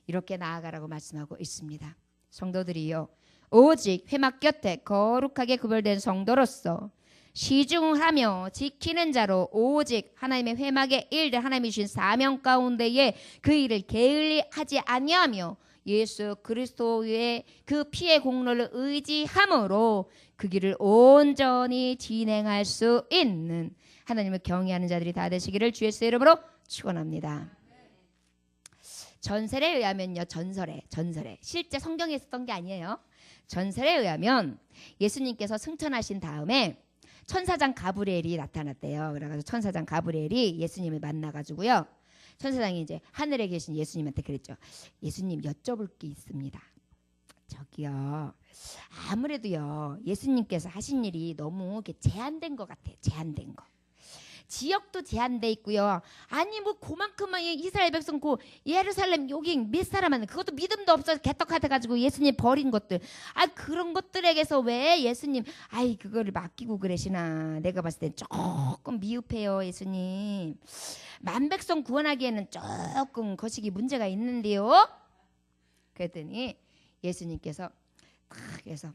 이렇게 나아가라고 말씀하고 있습니다. 성도들이요, 오직 회막 곁에 거룩하게 구별된 성도로서 시중하며 지키는 자로 오직 하나님의 회막의 일들, 하나님이 주신 사명 가운데에 그 일을 게을리 하지 아니하며 예수 그리스도의 그 피의 공로를 의지함으로 그 길을 온전히 진행할 수 있는 하나님을 경외하는 자들이 다 되시기를 주 예수의 이름으로 축원합니다. 전설에 의하면요, 전설에 실제 성경에 있었던 게 아니에요. 전설에 의하면 예수님께서 승천하신 다음에 천사장 가브리엘이 나타났대요. 그래가지고 천사장 가브리엘이 예수님을 만나가지고요, 천사장이 이제 하늘에 계신 예수님한테 그랬죠. 예수님, 여쭤볼 게 있습니다. 저기요, 아무래도요 예수님께서 하신 일이 너무 이렇게 제한된 것 같아요. 제한된 거. 지역도 제한돼 있고요. 아니 뭐 그만큼만 이스라엘 백성 고 예루살렘 여기 몇 사람은 그것도 믿음도 없어서 개떡같아가지고 예수님 버린 것들, 그런 것들에게서 왜 예수님 그거를 맡기고 그러시나. 내가 봤을 땐 조금 미흡해요. 예수님 만 백성 구원하기에는 조금 거시기 문제가 있는데요. 그랬더니 예수님께서 그래서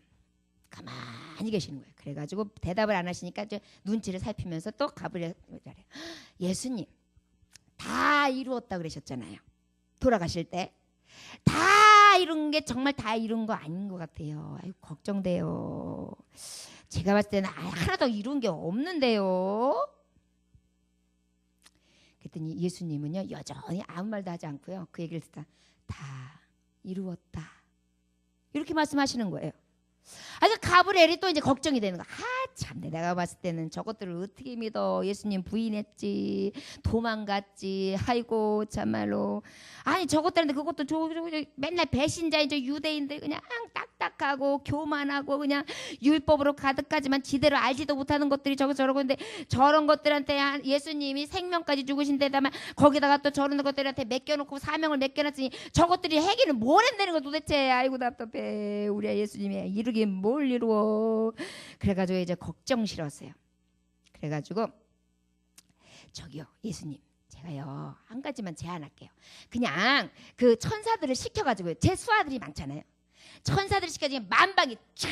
가만히 계시는 거예요. 그래가지고 대답을 안 하시니까 이제 눈치를 살피면서 또 가브리엘, 예수님 다 이루었다 그러셨잖아요. 돌아가실 때 다 이룬 게 정말 다 이룬 거 아닌 것 같아요. 걱정돼요. 제가 봤을 때는 하나도 이룬 게 없는데요. 그랬더니 예수님은요 여전히 아무 말도 하지 않고요, 그 얘기를 듣다 다 이루었다 이렇게 말씀하시는 거예요. 가브리엘이 또 이제 걱정이 되는 거야. 참내, 내가 봤을 때는 저것들을 어떻게 믿어. 예수님 부인했지, 도망갔지. 아이고 참말로. 저것들한테 그것도 맨날 배신자인 저 유대인들 그냥 딱딱하고 교만하고 그냥 율법으로 가득하지만 지대로 알지도 못하는 것들이 저러고 있는데, 저런 것들한테 예수님이 생명까지 죽으신 데다만 거기다가 또 저런 것들한테 맡겨놓고 사명을 맡겨놨으니 저것들이 해기는 뭘 했다는 거 도대체. 아이고 답답해. 우리 예수님이 이루긴 뭘 이루어. 그래가지고 이제 걱정스러웠어요. 그래가지고 저기요 예수님, 제가요 한 가지만 제안할게요. 그냥 그 천사들을 시켜가지고요, 제 수하들이 많잖아요. 천사들을 시켜가지고 만방이 쫙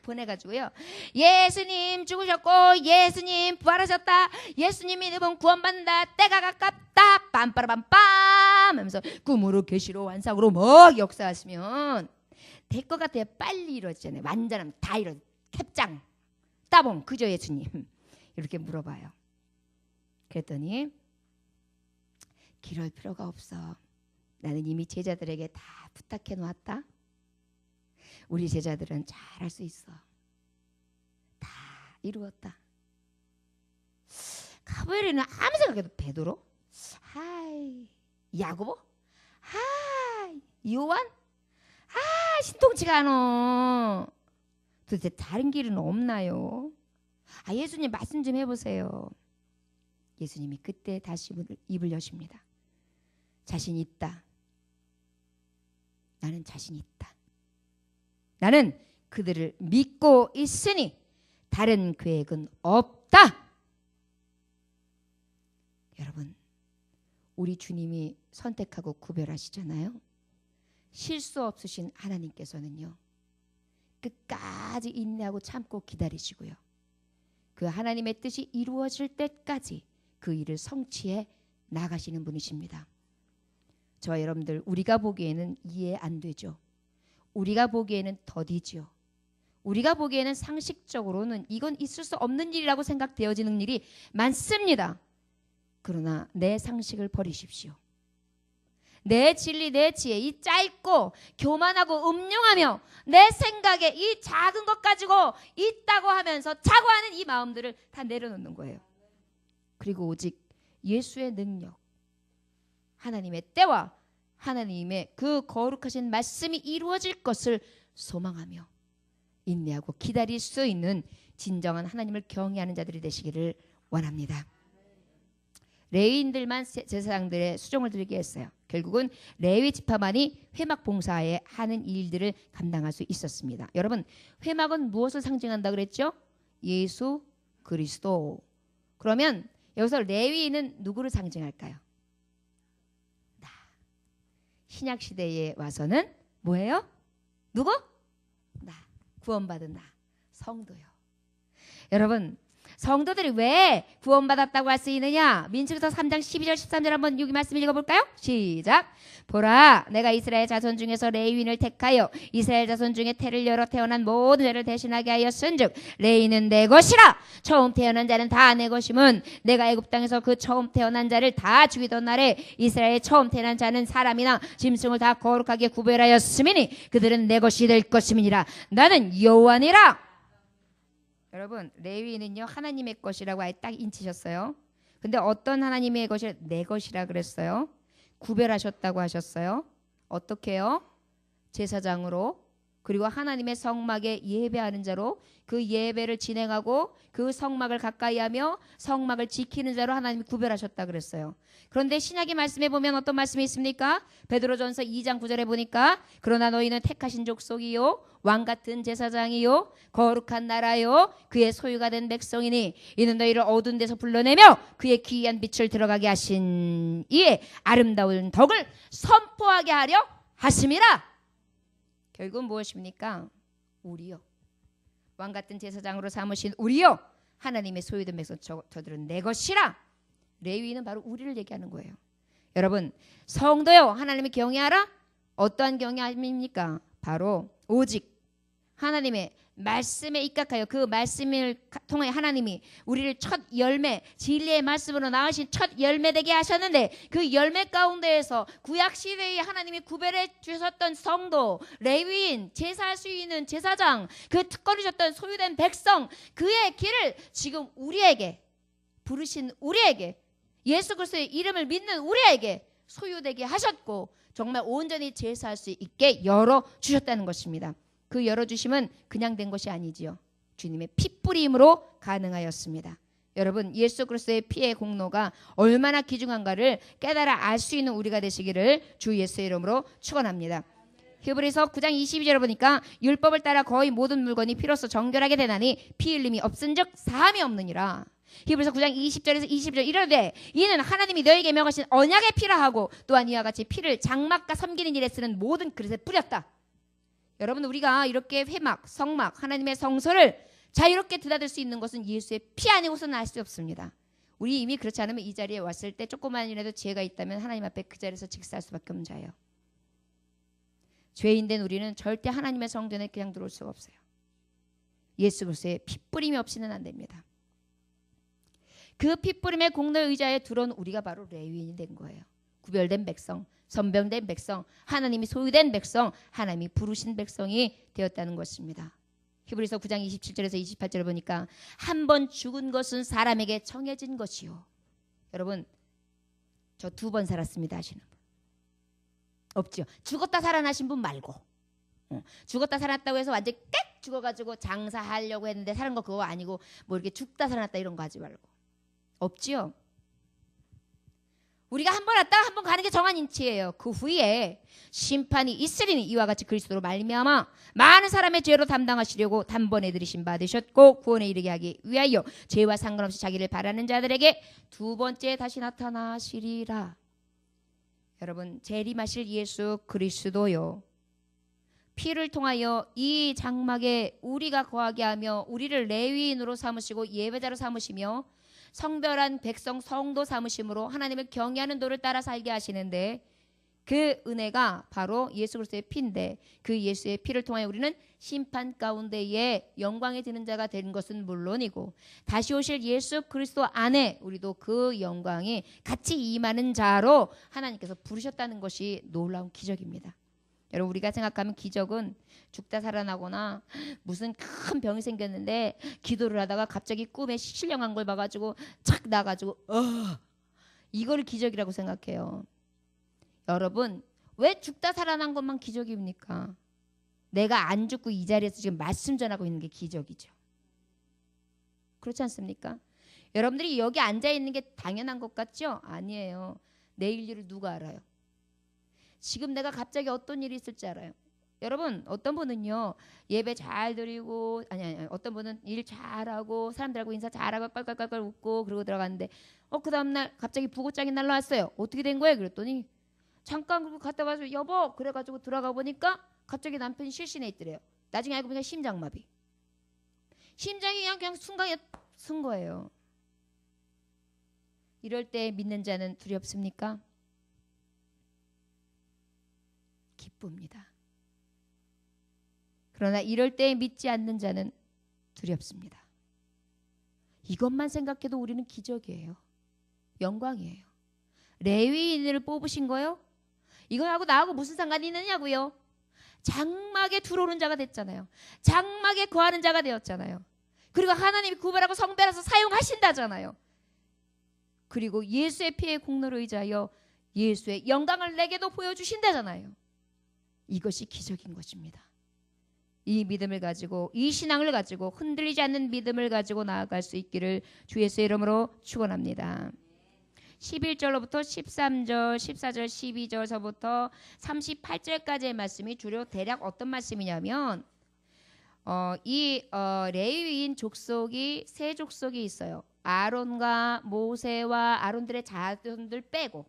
보내가지고요, 예수님 죽으셨고 예수님 부활하셨다, 예수님이 네 번 구원받는다, 때가 가깝다, 빰빠라빰빰 하면서 꿈으로 계시로 환상으로 막 역사하시면 될 것 같아요. 빨리 이루어지잖아요. 완전하면 다 이루어져. 캡장 따봉 그죠 예수님? 이렇게 물어봐요. 그랬더니 그럴 필요가 없어. 나는 이미 제자들에게 다 부탁해 놓았다. 우리 제자들은 잘할 수 있어. 다 이루었다. 가브리엘은 아무 생각해도 베드로, 야고보, 요한, 신통치가 않어. 도대체 다른 길은 없나요? 예수님 말씀 좀 해보세요. 예수님이 그때 다시 입을 여십니다. 자신 있다. 나는 자신 있다. 나는 그들을 믿고 있으니 다른 계획은 없다. 여러분, 우리 주님이 선택하고 구별하시잖아요. 실수 없으신 하나님께서는요, 끝까지 인내하고 참고 기다리시고요, 그 하나님의 뜻이 이루어질 때까지 그 일을 성취해 나가시는 분이십니다. 저와 여러분들, 우리가 보기에는 이해 안 되죠. 우리가 보기에는 더디죠. 우리가 보기에는 상식적으로는 이건 있을 수 없는 일이라고 생각되어지는 일이 많습니다. 그러나 내 상식을 버리십시오. 내 진리, 내 지혜, 이 짧고 교만하고 음흉하며 내 생각에 이 작은 것 가지고 있다고 하면서 자고하는 이 마음들을 다 내려놓는 거예요. 그리고 오직 예수의 능력, 하나님의 때와 하나님의 그 거룩하신 말씀이 이루어질 것을 소망하며 인내하고 기다릴 수 있는 진정한 하나님을 경외하는 자들이 되시기를 원합니다. 레위인들만 제사장들의 수종을 들게 했어요. 결국은 레위 지파만이 회막 봉사에 하는 일들을 감당할 수 있었습니다. 여러분, 회막은 무엇을 상징한다 그랬죠? 예수 그리스도. 그러면 여기서 레위인은 누구를 상징할까요? 나. 신약 시대에 와서는 뭐예요? 누구? 나. 구원받은 나. 성도요. 여러분, 성도들이 왜 구원받았다고 할 수 있느냐? 민수기서 3장 12절 13절 한번 여기 말씀 읽어볼까요? 시작. 보라, 내가 이스라엘 자손 중에서 레위인을 택하여 이스라엘 자손 중에 태를 열어 태어난 모든 자를 대신하게 하였은즉 레위는 내 것이라. 처음 태어난 자는 다 내 것임은 내가 애굽 땅에서 그 처음 태어난 자를 다 죽이던 날에 이스라엘 처음 태어난 자는 사람이나 짐승을 다 거룩하게 구별하였음이니 그들은 내 것이 될 것임이니라. 나는 여호와니라. 여러분, 레위인은요 하나님의 것이라고 아예 딱 인치셨어요. 근데 어떤 하나님의 것이 내 것이라 그랬어요? 구별하셨다고 하셨어요. 어떻게요? 제사장으로, 그리고 하나님의 성막에 예배하는 자로, 그 예배를 진행하고 그 성막을 가까이 하며 성막을 지키는 자로 하나님이 구별하셨다 그랬어요. 그런데 신약의 말씀에 보면 어떤 말씀이 있습니까? 베드로전서 2장 9절에 보니까 그러나 너희는 택하신 족속이요 왕같은 제사장이요 거룩한 나라요 그의 소유가 된 백성이니 이는 너희를 어두운 데서 불러내며 그의 귀한 빛을 들어가게 하신 이에 아름다운 덕을 선포하게 하려 하심이라. 결국은 무엇입니까? 우리요. 왕같은 제사장으로 삼으신 우리요. 하나님의 소유된 백성 저들은 내 것이라. 레위인은 바로 우리를 얘기하는 거예요. 여러분, 성도요. 하나님을 경외하라. 어떠한 경외함입니까? 바로 오직 하나님의 말씀에 입각하여 그 말씀을 통해 하나님이 우리를 첫 열매, 진리의 말씀으로 낳으신 첫 열매 되게 하셨는데 그 열매 가운데에서 구약 시대에 하나님이 구별해 주셨던 성도, 레위인, 제사할 수 있는 제사장, 그 특권을 주셨던 소유된 백성, 그의 길을 지금 우리에게 부르신 우리에게, 예수 그리스도의 이름을 믿는 우리에게 소유되게 하셨고 정말 온전히 제사할 수 있게 열어주셨다는 것입니다. 그 열어주심은 그냥 된 것이 아니지요. 주님의 피뿌림으로 가능하였습니다. 여러분, 예수 그리스도의 피의 공로가 얼마나 귀중한가를 깨달아 알 수 있는 우리가 되시기를 주 예수의 이름으로 축원합니다. 히브리서 9장 22절을 보니까 율법을 따라 거의 모든 물건이 피로써 정결하게 되나니 피 흘림이 없은즉 사함이 없느니라. 히브리서 9장 20절에서 22절 이르되 이는 하나님이 너에게 명하신 언약의 피라 하고 또한 이와 같이 피를 장막과 섬기는 일에 쓰는 모든 그릇에 뿌렸다. 여러분, 우리가 이렇게 회막, 성막, 하나님의 성소를 자유롭게 드나들 수 있는 것은 예수의 피 아니고서는 알 수 없습니다. 우리 이미 그렇지 않으면 이 자리에 왔을 때 조그만이라도 죄가 있다면 하나님 앞에 그 자리에서 직사할 수밖에 없는 자예요. 죄인 된 우리는 절대 하나님의 성전에 그냥 들어올 수가 없어요. 예수 그리스도의 핏뿌림이 없이는 안 됩니다. 그 핏뿌림의 공로의 의자에 들어온 우리가 바로 레위인이 된 거예요. 구별된 백성, 선병된 백성, 하나님이 소유된 백성, 하나님이 부르신 백성이 되었다는 것입니다. 히브리서 9장 27절에서 28절을 보니까 한 번 죽은 것은 사람에게 정해진 것이요. 여러분, 저 2번 살았습니다 하시는 분 없죠? 죽었다 살아나신 분 말고. 죽었다 살았다고 해서 완전 꽥 죽어가지고 장사하려고 했는데 사는 거 그거 아니고 뭐 이렇게 죽다 살아났다 이런 거 하지 말고. 없지요? 우리가 한 번 왔다가 한 번 가는 게 정한 인치예요. 그 후에 심판이 있으리니 이와 같이 그리스도로 말미암아 많은 사람의 죄로 담당하시려고 단번에 들이심 받으셨고 구원에 이르게 하기 위하여 죄와 상관없이 자기를 바라는 자들에게 2번째 다시 나타나시리라. 여러분, 재림하실 예수 그리스도요. 피를 통하여 이 장막에 우리가 거하게 하며 우리를 레위인으로 삼으시고 예배자로 삼으시며 성별한 백성 성도 삼으심으로 하나님을 경외하는 도를 따라 살게 하시는데 그 은혜가 바로 예수 그리스도의 피인데 그 예수의 피를 통하여 우리는 심판 가운데에 영광에 드는 자가 된 것은 물론이고 다시 오실 예수 그리스도 안에 우리도 그 영광이 같이 임하는 자로 하나님께서 부르셨다는 것이 놀라운 기적입니다. 여러분, 우리가 생각하면 기적은 죽다 살아나거나 무슨 큰 병이 생겼는데 기도를 하다가 갑자기 꿈에 신령한 걸 봐가지고 착 나가지고 이걸 기적이라고 생각해요. 여러분, 왜 죽다 살아난 것만 기적입니까? 내가 안 죽고 이 자리에서 지금 말씀 전하고 있는 게 기적이죠. 그렇지 않습니까? 여러분들이 여기 앉아 있는 게 당연한 것 같죠? 아니에요. 내일 일을 누가 알아요? 지금 내가 갑자기 어떤 일이 있을지 알아요. 여러분, 어떤 분은요 예배 잘 드리고 아니 어떤 분은 일 잘하고 사람들하고 인사 잘하고 깔깔깔깔 웃고 그러고 들어갔는데 그 다음날 갑자기 부고장이 날라왔어요. 어떻게 된 거예요? 그랬더니 잠깐 그러고 갔다 와서 여보 그래가지고 들어가 보니까 갑자기 남편이 실신해 있더래요. 나중에 알고 보니까 심장마비. 심장이 그냥 순간에 쓴 거예요. 이럴 때 믿는 자는 두렵습니까? 기쁩니다. 그러나 이럴 때 믿지 않는 자는 두렵습니다. 이것만 생각해도 우리는 기적이에요. 영광이에요. 레위인을 뽑으신 거요? 이거하고 나하고 무슨 상관이 있느냐고요? 장막에 들어오는 자가 됐잖아요. 장막에 거하는 자가 되었잖아요. 그리고 하나님이 구별하고 성별해서 사용하신다잖아요. 그리고 예수의 피의 공로로 의지하여 예수의 영광을 내게도 보여주신다잖아요. 이것이 기적인 것입니다. 이 믿음을 가지고 이 신앙을 가지고 흔들리지 않는 믿음을 가지고 나아갈 수 있기를 주 예수의 이름으로 축원합니다. 11절로부터 13절, 14절, 12절서부터 38절까지의 말씀이 주로 대략 어떤 말씀이냐면 레위인 족속이 세 족속이 있어요. 아론과 모세와 아론들의 자손들 빼고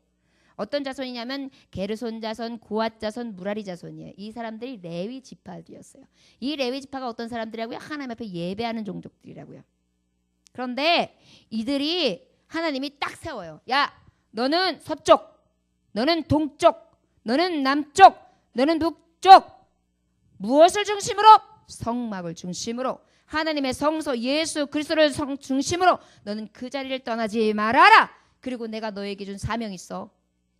어떤 자손이냐면 게르손 자손, 고앗 자손, 무라리 자손이에요. 이 사람들이 레위 지파들이었어요. 이 레위 지파가 어떤 사람들이라고요? 하나님 앞에 예배하는 종족들이라고요. 그런데 이들이 하나님이 딱 세워요. 야, 너는 서쪽, 너는 동쪽, 너는 남쪽, 너는 북쪽. 무엇을 중심으로? 성막을 중심으로 하나님의 성소 예수 그리스도를 중심으로 너는 그 자리를 떠나지 말아라. 그리고 내가 너에게 준 사명이 있어.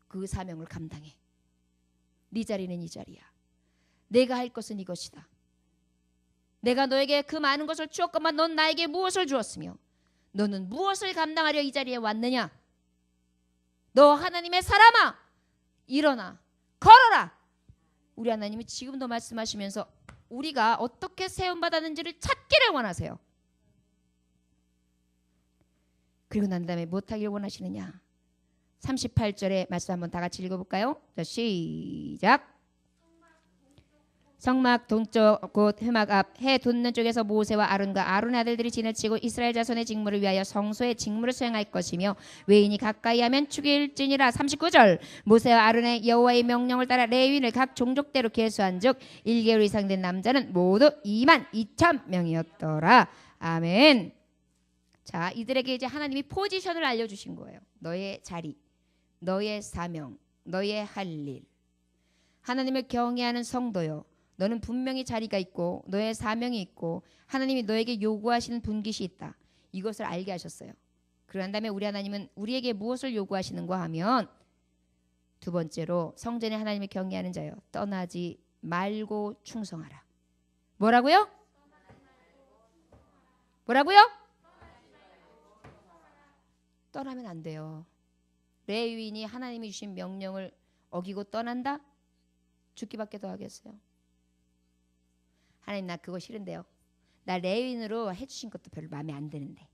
그 사명을 감당해. 네 자리는 이 자리야. 내가 할 것은 이것이다. 내가 너에게 그 많은 것을 주었건만 넌 나에게 무엇을 주었으며 너는 무엇을 감당하려 이 자리에 왔느냐. 너 하나님의 사람아 일어나 걸어라. 우리 하나님이 지금도 말씀하시면서 우리가 어떻게 세움받았는지를 찾기를 원하세요. 그리고 난 다음에 무엇하기를 원하시느냐. 38절의 말씀 한번 다 같이 읽어볼까요? 자, 시작. 성막 동쪽 곧 회막 앞 해 돋는 쪽에서 모세와 아론과 아론의 아들들이 진을 치고 이스라엘 자손의 직무를 위하여 성소의 직무를 수행할 것이며 외인이 가까이 하면 죽일지니라. 39절 모세와 아론의 여호와의 명령을 따라 레위인을 각 종족대로 계수한 즉 1개월 이상 된 남자는 모두 22,000명이었더라. 아멘. 자, 이들에게 이제 하나님이 포지션을 알려주신 거예요. 너의 자리, 너의 사명, 너의 할 일. 하나님을 경외하는 성도요. 너는 분명히 자리가 있고 너의 사명이 있고 하나님이 너에게 요구하시는 분깃이 있다. 이것을 알게 하셨어요. 그런 다음에 우리 하나님은 우리에게 무엇을 요구하시는가 하면 두 번째로 성전에 하나님을 경외하는 자요. 떠나지 말고 충성하라. 뭐라고요? 뭐라고요? 떠나면 안 돼요. 레위인이 하나님이 주신 명령을 어기고 떠난다? 죽기밖에 더 하겠어요. 하나님 나 그거 싫은데요. 나 레위인으로 해주신 것도 별로 마음에 안 드는데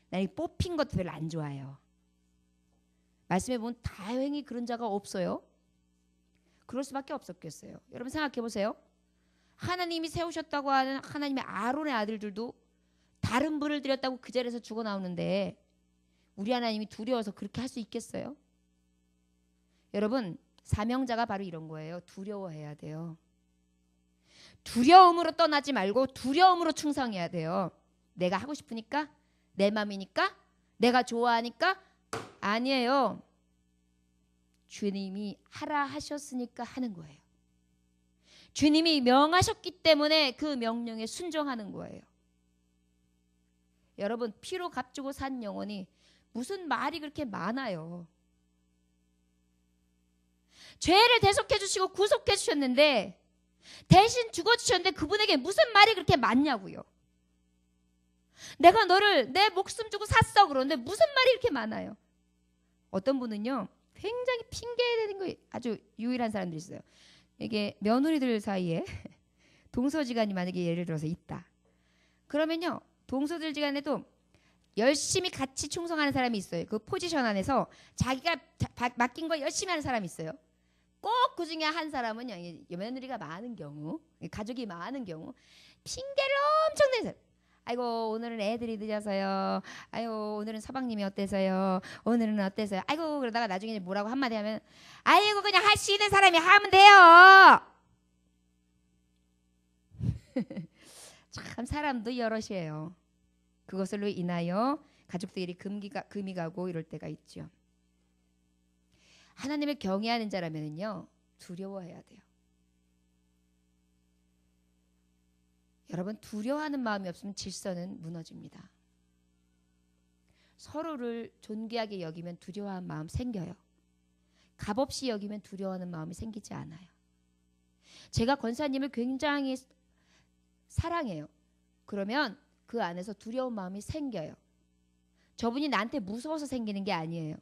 나 뽑힌 것도 별로 안 좋아요. 말씀해 보면 다행히 그런 자가 없어요. 그럴 수밖에 없었겠어요. 여러분 생각해 보세요. 하나님이 세우셨다고 하는 하나님의 아론의 아들들도 다른 불을 들였다고 그 자리에서 죽어 나오는데 우리 하나님이 두려워서 그렇게 할 수 있겠어요? 여러분 사명자가 바로 이런 거예요. 두려워해야 돼요. 두려움으로 떠나지 말고 두려움으로 충성해야 돼요. 내가 하고 싶으니까? 내 맘이니까? 내가 좋아하니까? 아니에요. 주님이 하라 하셨으니까 하는 거예요. 주님이 명하셨기 때문에 그 명령에 순종하는 거예요. 여러분 피로 값주고 산 영혼이 무슨 말이 그렇게 많아요. 죄를 대속해 주시고 구속해 주셨는데 대신 죽어주셨는데 그분에게 무슨 말이 그렇게 많냐고요. 내가 너를 내 목숨 주고 샀어. 그러는데 무슨 말이 이렇게 많아요. 어떤 분은요 굉장히 핑계대는 거 아주 유일한 사람들이 있어요. 이게 며느리들 사이에 동서지간이 만약에 예를 들어서 있다. 그러면요 동서들지간에도 열심히 같이 충성하는 사람이 있어요. 그 포지션 안에서 자기가 맡긴 거 열심히 하는 사람이 있어요. 꼭 그 중에 한 사람은요, 며느리가 많은 경우, 가족이 많은 경우 핑계를 엄청 내세요. 아이고 오늘은 애들이 늦어서요. 아이고 오늘은 서방님이 어때서요. 오늘은 어때서요. 아이고 그러다가 나중에 뭐라고 한마디 하면 아이고 그냥 할 수 있는 사람이 하면 돼요. 참 사람도 여럿이에요. 그것으로 인하여 가족들이 금이 가고 이럴 때가 있죠. 하나님을 경외하는 자라면요 두려워해야 돼요. 여러분 두려워하는 마음이 없으면 질서는 무너집니다. 서로를 존귀하게 여기면 두려워하는 마음 생겨요. 값없이 여기면 두려워하는 마음이 생기지 않아요. 제가 권사님을 굉장히 사랑해요. 그러면 그 안에서 두려운 마음이 생겨요. 저분이 나한테 무서워서 생기는 게 아니에요.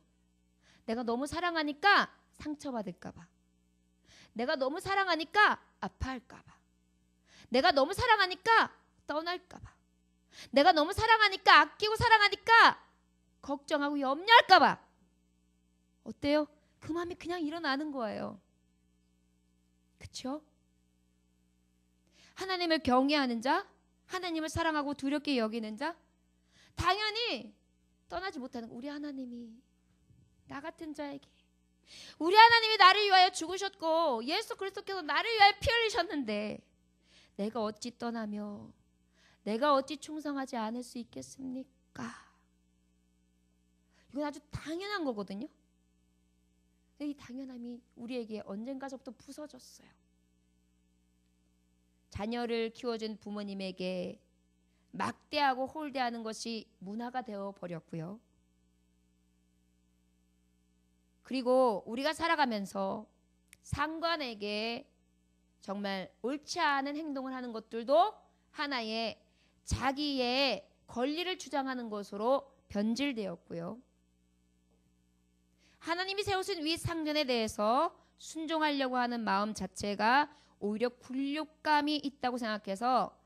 내가 너무 사랑하니까 상처받을까 봐. 내가 너무 사랑하니까 아파할까 봐. 내가 너무 사랑하니까 떠날까 봐. 내가 너무 사랑하니까 아끼고 사랑하니까 걱정하고 염려할까 봐. 어때요? 그 마음이 그냥 일어나는 거예요. 그렇죠? 하나님을 경외하는 자, 하나님을 사랑하고 두렵게 여기는 자, 당연히 떠나지 못하는 우리 하나님이 나 같은 자에게, 우리 하나님이 나를 위하여 죽으셨고 예수 그리스도께서 나를 위하여 피 흘리셨는데 내가 어찌 떠나며 내가 어찌 충성하지 않을 수 있겠습니까? 이건 아주 당연한 거거든요. 이 당연함이 우리에게 언젠가서부터 부서졌어요. 자녀를 키워준 부모님에게 막대하고 홀대하는 것이 문화가 되어 버렸고요. 그리고 우리가 살아가면서 상관에게 정말 옳지 않은 행동을 하는 것들도 하나의 자기의 권리를 주장하는 것으로 변질되었고요. 하나님이 세우신 위 상전에 대해서 순종하려고 하는 마음 자체가 오히려 굴욕감이 있다고 생각해서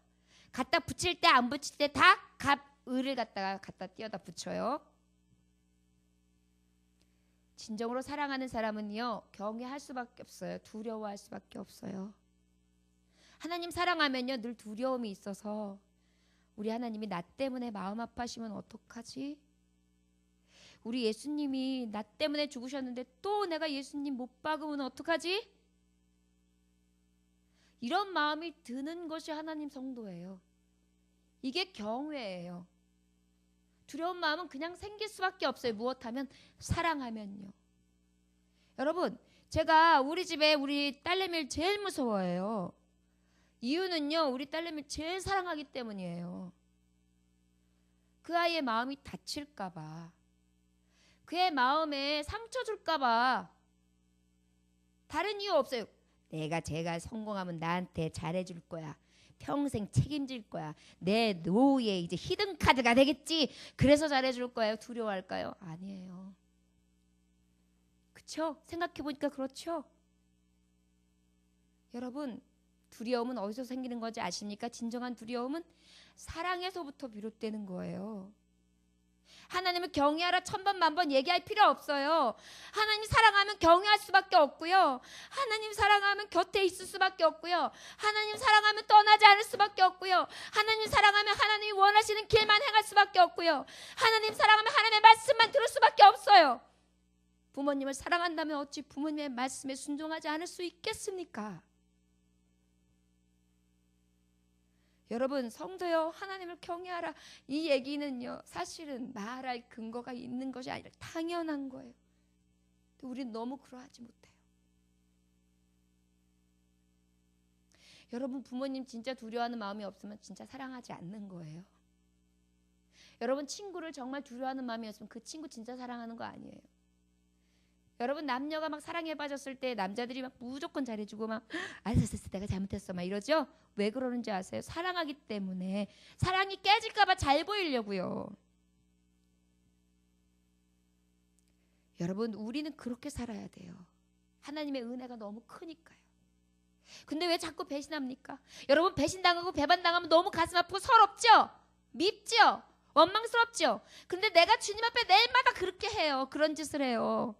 갖다 붙일 때 안 붙일 때 다 갑을을 갖다 띄어다 붙여요. 진정으로 사랑하는 사람은요 경외할 수밖에 없어요. 두려워할 수밖에 없어요. 하나님 사랑하면요 늘 두려움이 있어서 우리 하나님이 나 때문에 마음 아파하시면 어떡하지? 우리 예수님이 나 때문에 죽으셨는데 또 내가 예수님 못 박으면 어떡하지? 이런 마음이 드는 것이 하나님 성도예요. 이게 경외예요. 두려운 마음은 그냥 생길 수밖에 없어요. 무엇하면? 사랑하면요. 여러분, 제가 우리 집에 우리 딸내미를 제일 무서워해요. 이유는요, 우리 딸내미를 제일 사랑하기 때문이에요. 그 아이의 마음이 다칠까봐, 그의 마음에 상처 줄까봐, 다른 이유 없어요. 제가 성공하면 나한테 잘해줄 거야. 평생 책임질 거야. 내 노후에 이제 히든카드가 되겠지. 그래서 잘해줄 거예요. 두려워할까요? 아니에요. 그렇죠? 생각해보니까 그렇죠? 여러분, 두려움은 어디서 생기는 건지 아십니까? 진정한 두려움은 사랑에서부터 비롯되는 거예요. 하나님을 경외하라 천번 만번 얘기할 필요 없어요. 하나님 사랑하면 경외할 수밖에 없고요. 하나님 사랑하면 곁에 있을 수밖에 없고요. 하나님 사랑하면 떠나지 않을 수밖에 없고요. 하나님 사랑하면 하나님이 원하시는 길만 행할 수밖에 없고요. 하나님 사랑하면 하나님의 말씀만 들을 수밖에 없어요. 부모님을 사랑한다면 어찌 부모님의 말씀에 순종하지 않을 수 있겠습니까? 여러분, 성도여 하나님을 경외하라, 이 얘기는요 사실은 말할 근거가 있는 것이 아니라 당연한 거예요. 우리는 너무 그러하지 못해요. 여러분, 부모님 진짜 두려워하는 마음이 없으면 진짜 사랑하지 않는 거예요. 여러분, 친구를 정말 두려워하는 마음이 없으면 그 친구 진짜 사랑하는 거 아니에요. 여러분, 남녀가 막 사랑에 빠졌을 때 남자들이 막 무조건 잘해주고 막 알았어 내가 잘못했어 막 이러죠. 왜 그러는지 아세요? 사랑하기 때문에. 사랑이 깨질까봐 잘 보이려고요. 여러분, 우리는 그렇게 살아야 돼요. 하나님의 은혜가 너무 크니까요. 근데 왜 자꾸 배신합니까? 여러분, 배신당하고 배반당하면 너무 가슴 아프고 서럽죠? 밉죠? 원망스럽죠. 근데 내가 주님 앞에 내일마다 그렇게 해요. 그런 짓을 해요.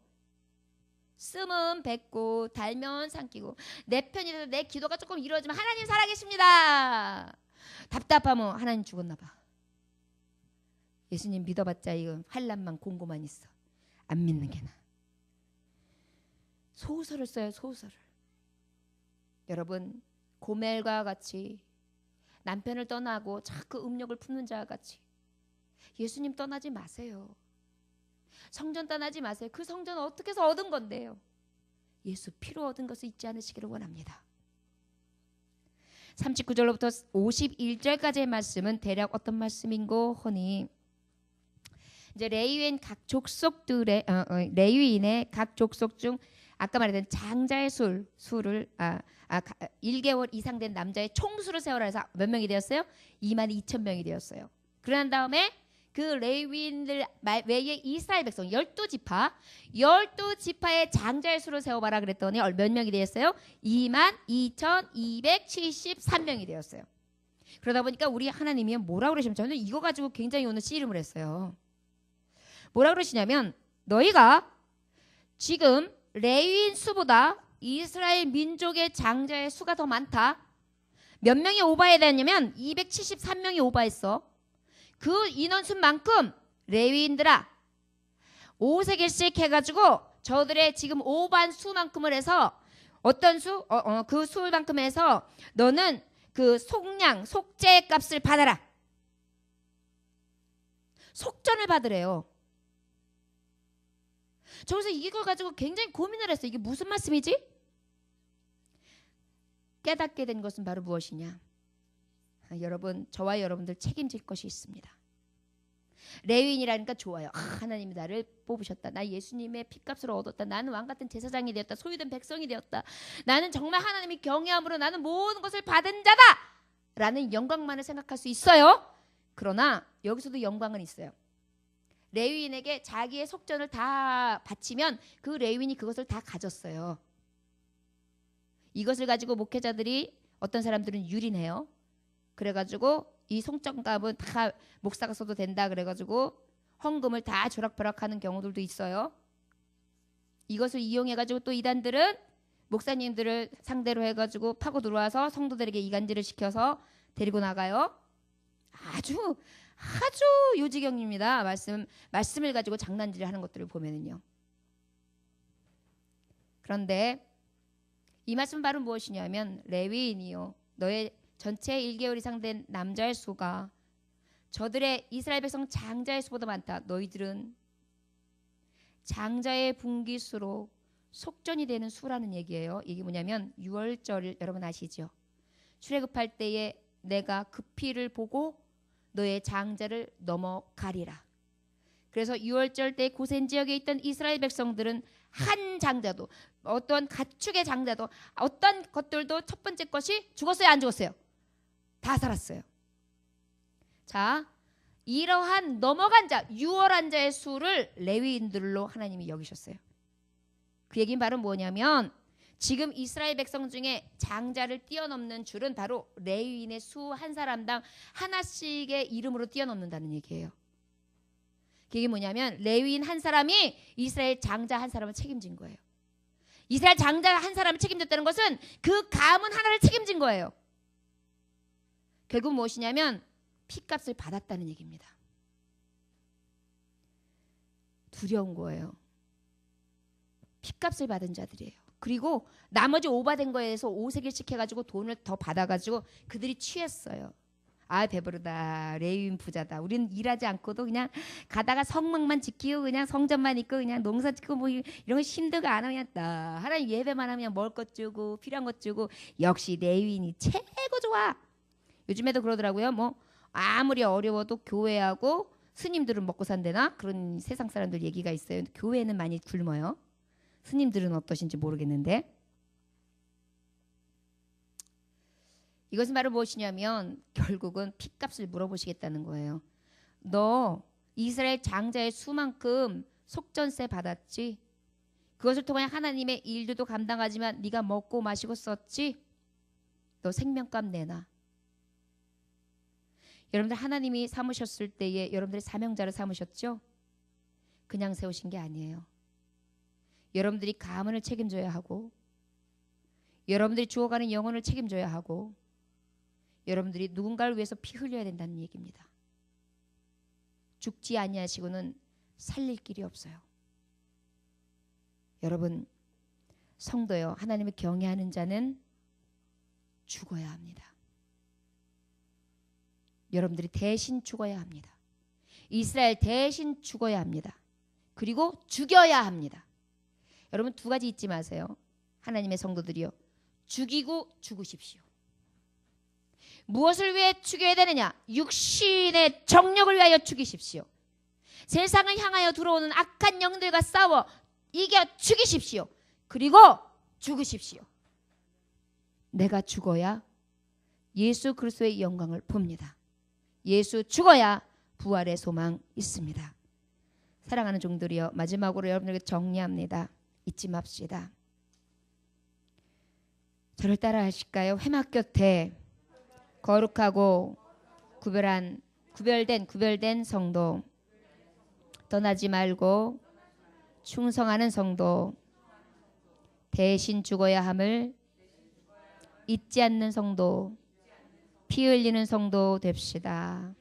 쓰면 뱉고 달면 삼키고 내 편이라서 내 기도가 조금 이루어지면 하나님 살아계십니다. 답답하면 하나님 죽었나 봐. 예수님 믿어봤자 이거 환난만 공고만 있어. 안 믿는 게 나아. 소설을 써요. 소설을. 여러분 고멜과 같이 남편을 떠나고 자꾸 음욕을 품는 자와 같이 예수님 떠나지 마세요. 성전 떠나지 마세요. 그 성전은 어떻게 해서 얻은 건데요. 예수 피로 얻은 것을 잊지 않으시기를 원합니다. 39절로부터 51절까지의 말씀은 대략 어떤 말씀인고 하니 이제 레위인 각 족속들의 레위인의 각 족속 중 아까 말했던 장자의 수를 1개월 이상 된 남자의 총수를 세워라 해서 몇 명이 되었어요? 22,000명이 되었어요. 그러난 다음에 그 레위인들 외에 이스라엘 백성 12지파의 장자의 수를 세워봐라 그랬더니 몇 명이 되었어요? 22,273명이 되었어요. 그러다 보니까 우리 하나님이 뭐라고 그러시면 저는 이거 가지고 굉장히 오늘 씨름을 했어요. 뭐라고 그러시냐면 너희가 지금 레위인 수보다 이스라엘 민족의 장자의 수가 더 많다. 몇 명이 오버해야 되냐면 273명이 오버했어. 그 인원수만큼 레위인들아 5세겔씩 해가지고 저들의 지금 오반 수만큼을 해서 어떤 수? 그 수만큼 해서 너는 그 속량, 속죄 값을 받아라. 속전을 받으래요. 저기서 이걸 가지고 굉장히 고민을 했어요. 이게 무슨 말씀이지? 깨닫게 된 것은 바로 무엇이냐? 여러분, 저와 여러분들 책임질 것이 있습니다. 레위인이라니까 좋아요. 하나님이 나를 뽑으셨다. 나 예수님의 피값을 얻었다. 나는 왕같은 제사장이 되었다. 소유된 백성이 되었다. 나는 정말 하나님이 경외함으로 나는 모든 것을 받은 자다. 라는 영광만을 생각할 수 있어요. 그러나 여기서도 영광은 있어요. 레위인에게 자기의 속전을 다 바치면 그 레위인이 그것을 다 가졌어요. 이것을 가지고 목회자들이 어떤 사람들은 유린해요. 그래가지고 이 속전값은 다 목사가 써도 된다 그래가지고 헌금을 다 조락벼락하는 경우들도 있어요. 이것을 이용해가지고 또 이단들은 목사님들을 상대로 해가지고 파고 들어와서 성도들에게 이간질을 시켜서 데리고 나가요. 아주 요지경입니다. 말씀을 가지고 장난질을 하는 것들을 보면은요. 그런데 이 말씀은 바로 무엇이냐면 레위인이요 너의 전체 1개월 이상 된 남자의 수가 저들의 이스라엘 백성 장자의 수보다 많다. 너희들은 장자의 분기수로 속전이 되는 수라는 얘기예요. 이게 뭐냐면 6월절 여러분 아시죠? 출애굽할 때에 내가 그 피를 보고 너의 장자를 넘어가리라. 그래서 6월절 때 고센 지역에 있던 이스라엘 백성들은 한 장자도 어떤 가축의 장자도 어떤 것들도 첫 번째 것이 죽었어요 안 죽었어요? 다 살았어요. 자, 이러한 넘어간 자 6월한 자의 수를 레위인들로 하나님이 여기셨어요. 그 얘기는 바로 뭐냐면 지금 이스라엘 백성 중에 장자를 뛰어넘는 줄은 바로 레위인의 수 한 사람당 하나씩의 이름으로 뛰어넘는다는 얘기예요. 그게 뭐냐면 레위인 한 사람이 이스라엘 장자 한 사람을 책임진 거예요. 이스라엘 장자 한 사람을 책임졌다는 것은 그 가문 하나를 책임진 거예요. 결국 무엇이냐면 피값을 받았다는 얘기입니다. 두려운 거예요. 피값을 받은 자들이에요. 그리고 나머지 오바된 거에 대해서 5세겔씩 해가지고 돈을 더 받아가지고 그들이 취했어요. 아 배부르다. 레위인 부자다. 우리는 일하지 않고도 그냥 가다가 성막만 지키고 그냥 성전만 있고 그냥 농사 짓고 뭐 이런 거 힘들가 안 하면 하나님 예배만 하면 먹을 것 주고 필요한 것 주고 역시 레위인이 최고 좋아. 요즘에도 그러더라고요. 뭐 아무리 어려워도 교회하고 스님들은 먹고 산대나 그런 세상 사람들 얘기가 있어요. 교회는 많이 굶어요. 스님들은 어떠신지 모르겠는데 이것은 바로 무엇이냐면 결국은 피값을 물어보시겠다는 거예요. 너 이스라엘 장자의 수만큼 속전세 받았지? 그것을 통해 하나님의 일들도 감당하지만 네가 먹고 마시고 썼지? 너 생명값 내놔. 여러분들 하나님이 삼으셨을 때에 여러분들이 사명자를 삼으셨죠? 그냥 세우신 게 아니에요. 여러분들이 가문을 책임져야 하고, 여러분들이 죽어가는 영혼을 책임져야 하고, 여러분들이 누군가를 위해서 피 흘려야 된다는 얘기입니다. 죽지 아니하시고는 살릴 길이 없어요. 여러분, 성도요, 하나님을 경외하는 자는 죽어야 합니다. 여러분들이 대신 죽어야 합니다. 이스라엘 대신 죽어야 합니다. 그리고 죽여야 합니다. 여러분, 두 가지 잊지 마세요. 하나님의 성도들이요, 죽이고 죽으십시오. 무엇을 위해 죽여야 되느냐? 육신의 정력을 위하여 죽이십시오. 세상을 향하여 들어오는 악한 영들과 싸워 이겨 죽이십시오. 그리고 죽으십시오. 내가 죽어야 예수 그리스도의 영광을 봅니다. 예수 죽어야 부활의 소망 있습니다. 사랑하는 종들이여, 마지막으로 여러분들에게 정리합니다. 잊지 맙시다. 저를 따라 하실까요? 회막 곁에 거룩하고 구별된 성도, 떠나지 말고 충성하는 성도, 대신 죽어야 함을 잊지 않는 성도, 피 흘리는 성도 됩시다.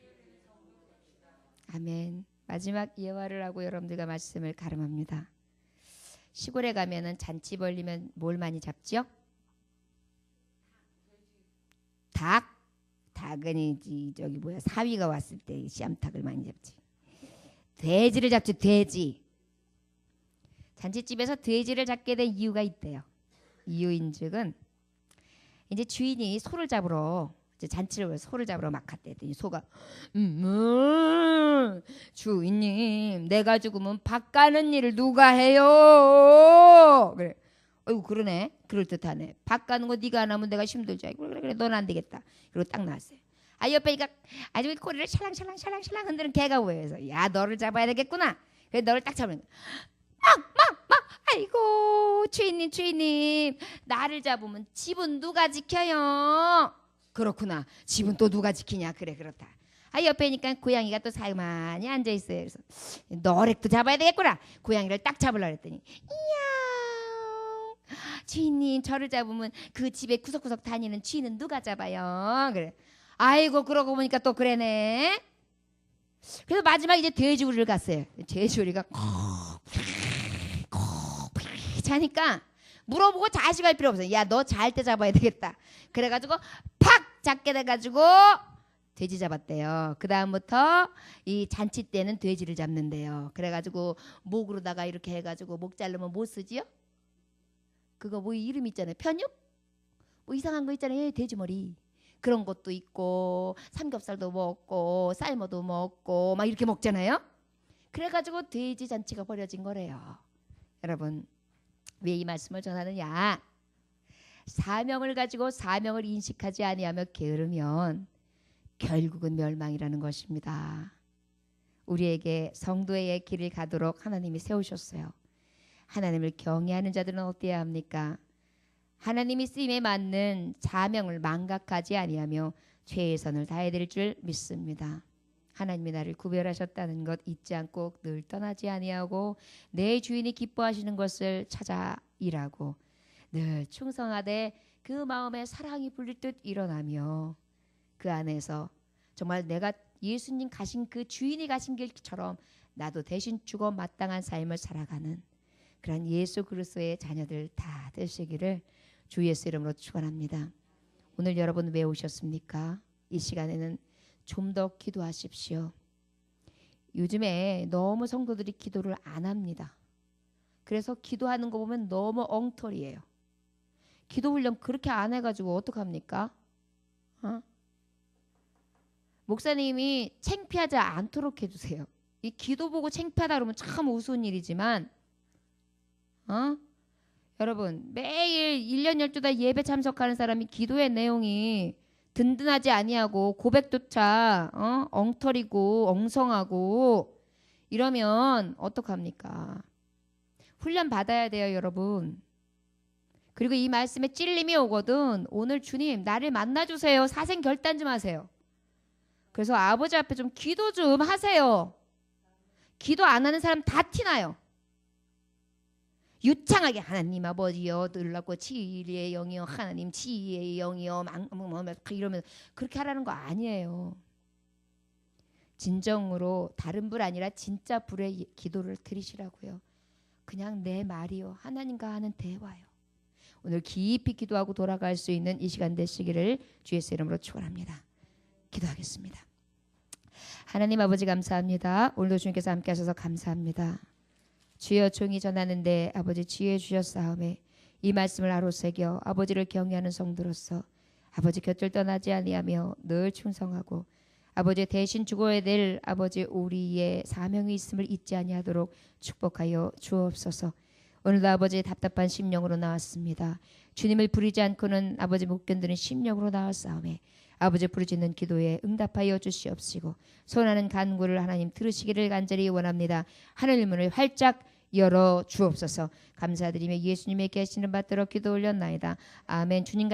아멘. 마지막 예화를 하고 여러분들과 말씀을 가름합니다. 시골에 가면은 잔치 벌리면 뭘 많이 잡죠? 닭은 저기 사위가 왔을 때 씨암탉을 많이 잡지. 돼지를 잡죠. 돼지. 잔치집에서 돼지를 잡게 된 이유가 있대요. 이유인즉은 이제 주인이 소를 잡으러, 이제 잔치를 소를 잡으러 막 갔대더니 소가 주인님, 내가 죽으면 밥 가는 일을 누가 해요? 그래. 어이구, 그러네. 그럴듯하네. 밥 가는 거 네가 안 하면 내가 힘들지. 그래 넌 안 되겠다. 그리고 딱 나왔어요. 옆에니까 아주 꼬리를 샬랑샬랑 흔드는 개가 보여서, 야, 너를 잡아야 되겠구나. 그래 너를 딱 잡는 거야. 막 아이고, 주인님 나를 잡으면 집은 누가 지켜요? 그렇구나. 집은 또 누가 지키냐? 그래, 그렇다. 옆에니까 고양이가 또 살만히 앉아있어요. 그래서 너렉도 잡아야 되겠구나. 고양이를 딱 잡으려고 했더니, 이야, 주인님, 저를 잡으면 그 집에 구석구석 다니는 쥐는 누가 잡아요? 그래. 아이고, 그러고 보니까 또 그래네. 그래서 마지막에 이제 돼지우리를 갔어요. 돼지우리가 자니까 물어보고 자식할 필요 없어요. 야, 너 잘 때 잡아야 되겠다. 그래가지고 팍 잡게 돼가지고 돼지 잡았대요. 그 다음부터 이 잔치 때는 돼지를 잡는데요. 그래가지고 목으로다가 이렇게 해가지고 목 자르면 뭐 쓰지요? 그거 뭐 이름 있잖아요. 편육? 뭐 이상한 거 있잖아요. 돼지머리. 그런 것도 있고 삼겹살도 먹고 삶아도 먹고 막 이렇게 먹잖아요. 그래가지고 돼지 잔치가 벌어진 거래요. 여러분, 왜 이 말씀을 전하느냐? 사명을 가지고 사명을 인식하지 아니하며 게으르면 결국은 멸망이라는 것입니다. 우리에게 성도의 길을 가도록 하나님이 세우셨어요. 하나님을 경외하는 자들은 어때야 합니까? 하나님이 쓰임에 맞는 사명을 망각하지 아니하며 최선을 다해야 될 줄 믿습니다. 하나님이 나를 구별하셨다는 것 잊지 않고 늘 떠나지 아니하고 내 주인이 기뻐하시는 것을 찾아 일하고 늘 충성하되 그 마음에 사랑이 불릴 듯 일어나며 그 안에서 정말 내가 예수님 가신 그 주인이 가신 길처럼 나도 대신 죽어 마땅한 삶을 살아가는 그런 예수 그리스도의 자녀들 다 되시기를 주 예수 이름으로 축원합니다. 오늘 여러분 왜 오셨습니까? 이 시간에는 좀 더 기도하십시오. 요즘에 너무 성도들이 기도를 안 합니다. 그래서 기도하는 거 보면 너무 엉터리예요. 기도 훈련 그렇게 안 해가지고 어떡합니까? 목사님이 창피하지 않도록 해주세요. 이 기도 보고 창피하다 그러면 참 우스운 일이지만 여러분 매일 1년 12달 예배 참석하는 사람이 기도의 내용이 든든하지 아니하고 고백조차 엉터리고 엉성하고 이러면 어떡합니까? 훈련 받아야 돼요, 여러분. 그리고 이 말씀에 찔림이 오거든 오늘 주님 나를 만나주세요. 사생 결단 좀 하세요. 그래서 아버지 앞에 좀 기도 좀 하세요. 기도 안 하는 사람 다 티나요. 유창하게 하나님 아버지여 들라고 지혜의 영이여 하나님 지혜의 영이여 이러면서 그렇게 하라는 거 아니에요. 진정으로 다른 불 아니라 진짜 불의 기도를 드리시라고요. 그냥 내 말이요 하나님과 하는 대화요. 오늘 깊이 기도하고 돌아갈 수 있는 이 시간 되시기를 주 예수 이름으로 축원합니다. 기도하겠습니다. 하나님 아버지 감사합니다. 오늘도 주님께서 함께 하셔서 감사합니다. 주여 종이 전하는데 아버지 지혜 주셨사오매 이 말씀을 하루 새겨 아버지를 경외하는 성도로서 아버지 곁을 떠나지 아니하며 늘 충성하고 아버지 대신 죽어야 될 아버지 우리의 사명이 있음을 잊지 아니하도록 축복하여 주옵소서. 오늘도 아버지 답답한 심령으로 나왔습니다. 주님을 부르지 않고는 아버지 못 견디는 심령으로 나왔사오매 아버지 부르짖는 기도에 응답하여 주시옵시고 소원하는 간구를 하나님 들으시기를 간절히 원합니다. 하늘 문을 활짝 열어 주옵소서. 감사드리며 예수님의 계시는 받들어 기도 올렸나이다. 아멘. 주님